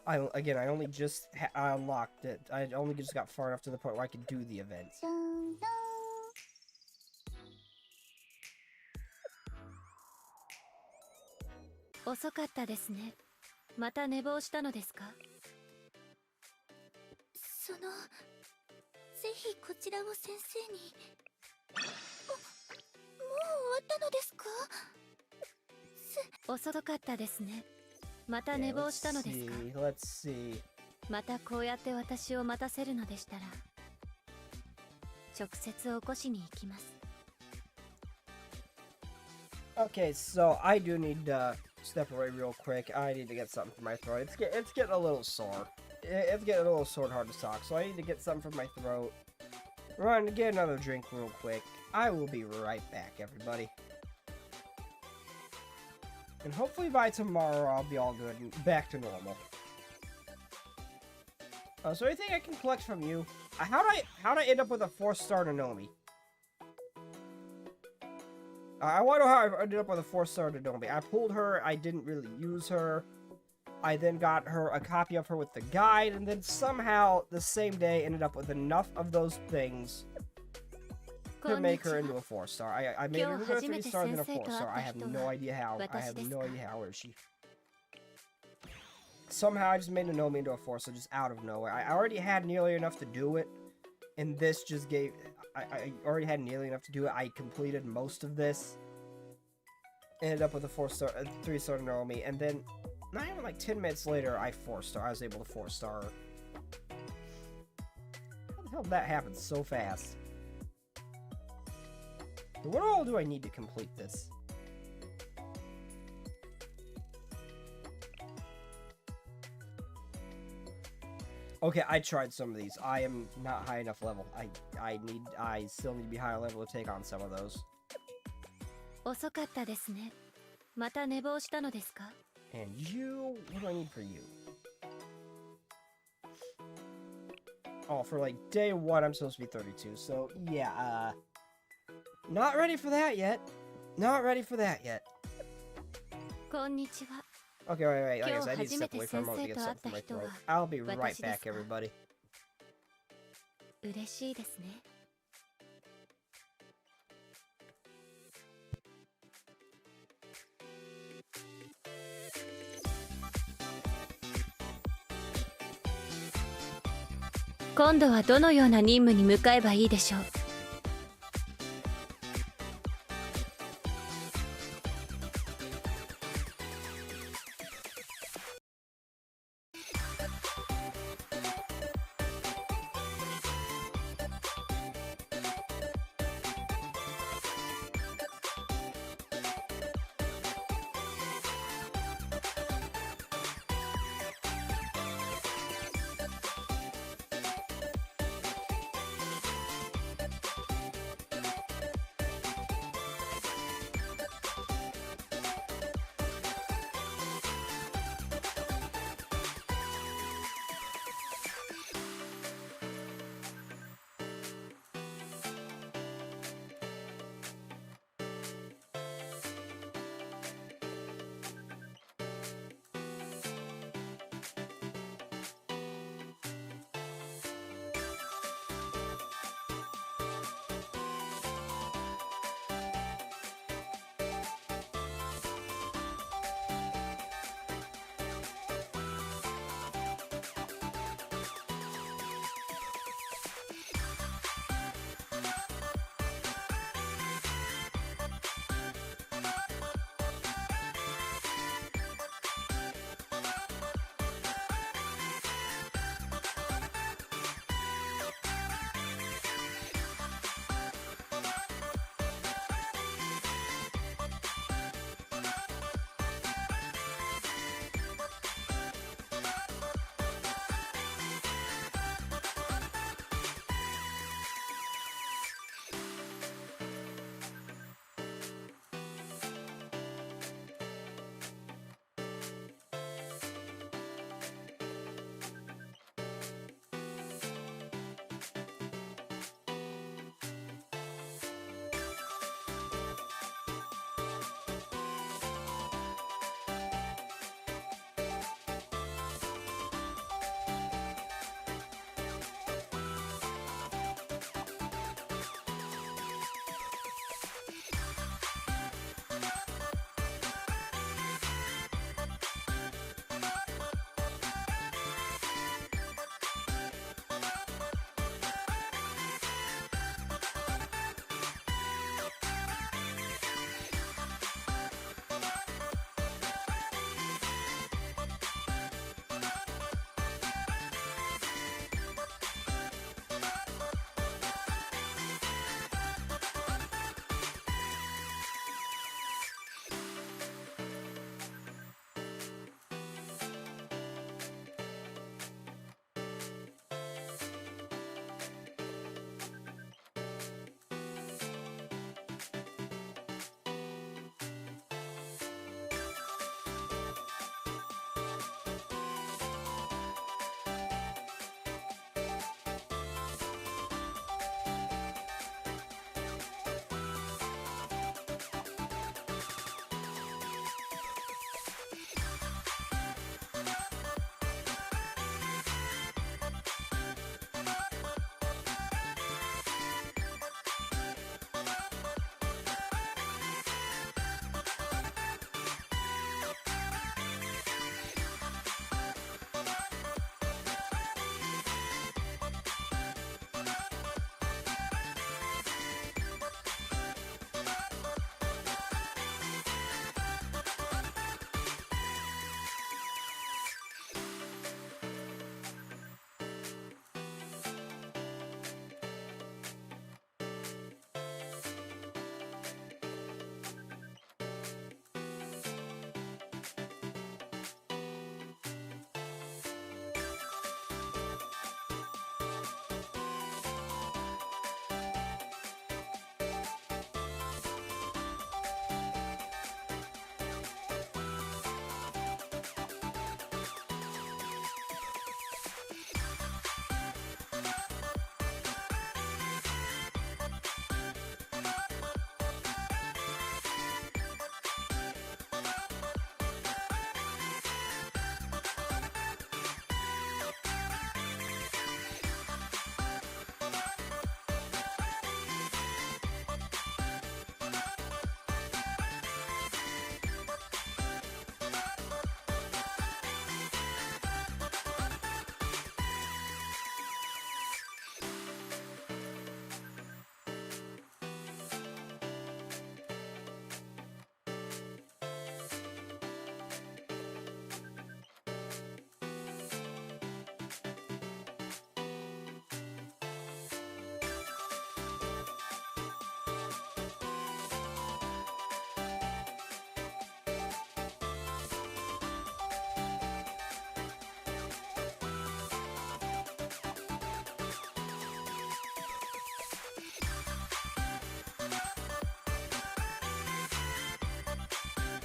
I only just unlocked it. I only just got far enough to the point where I could do the event.遅かったですね。また寝坊したのですか？ぜひこちらを先生に。もう終わったのですか？遅かったですね。また寝坊したのですか？ Let's see. またこうやって私を待たせるのでしたら、直接起こしに行きます。Okay, so I do need to step away real quick. I need to get something for my throat. It's getting a little sore. It's getting a little sore and hard to talk, so I need to get something for my throat. Run to get another drink real quick. I will be right back, everybody. And hopefully by tomorrow I'll be all good and back to normal. So anything I can collect from you? How'd I end up with a 4-star Nonomi? I wonder how I ended up with a 4-star Nonomi. I pulled her, I didn't really use her. I then got her a copy of her with the guide, and then somehow the same day ended up with enough of those things to make her into a 4-star. I made her into a 3-star and then a 4-star. I have no idea how. I have no idea how. Where is she? Somehow I just made Nonomi into a 4-star just out of nowhere. I already had nearly enough to do it, and this just gave... I already had nearly enough to do it. I completed most of this. Ended up with a 3-star Nonomi, and then not even like 10 minutes later, I was able to 4-star her. How the hell did that happen so fast? So what all do I need to complete this? Okay, I tried some of these. I am not high enough level. I still need to be higher level to take on some of those. 遅かったですね。また寝坊したのですか? And you, what do I need for you? Oh, for like day 1, I'm supposed to be 32. So yeah, not ready for that yet. Not ready for that yet. こんにちは。 Okay, wait. I guess I need to step away for a moment to get something from my throat. I'll be right back, everybody. 嬉しいですね。今度はどのような任務に向かえばいいでしょう。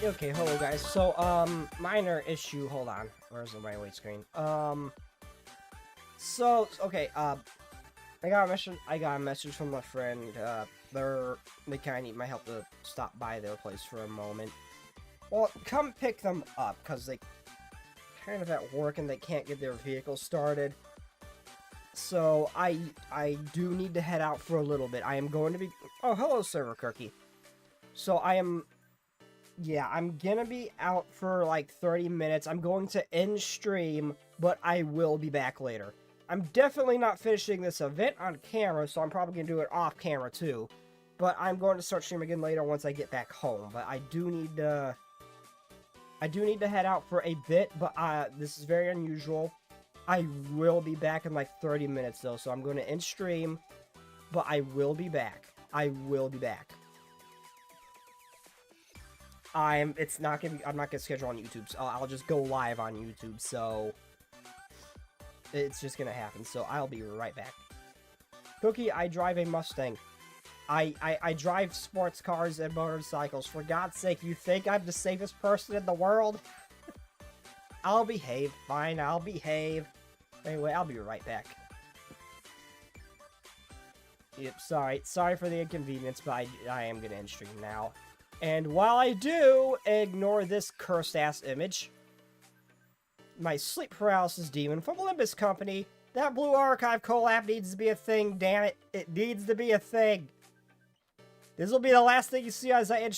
Okay, hello guys. So, minor issue. Hold on. Where's my wait screen? So, okay, I got a message from a friend. They kind of need my help to stop by their place for a moment. Well, come pick them up, because they kind of at work and they can't get their vehicle started. So, I do need to head out for a little bit. I am going to be... Oh, hello, Server Kirky. So, I'm gonna be out for like 30 minutes. I'm going to end stream, but I will be back later. I'm definitely not finishing this event on camera, so I'm probably gonna do it off camera too. But I'm going to start streaming again later once I get back home. But I do need to head out for a bit, but this is very unusual. I will be back in like 30 minutes though, so I'm going to end stream, but I will be back. I will be back. I'm not gonna schedule on YouTube, so I'll just go live on YouTube, so it's just gonna happen, so I'll be right back. Cookie, I drive a Mustang. I drive sports cars and motorcycles. For God's sake, you think I'm the safest person in the world? I'll behave. Fine, I'll behave. Anyway, I'll be right back. Yep, sorry for the inconvenience, but I am gonna end stream now. And while I do, ignore this cursed-ass image. My sleep paralysis demon from Olympus Company. That Blue Archive collab needs to be a thing, damn it. It needs to be a thing. This will be the last thing you see as I end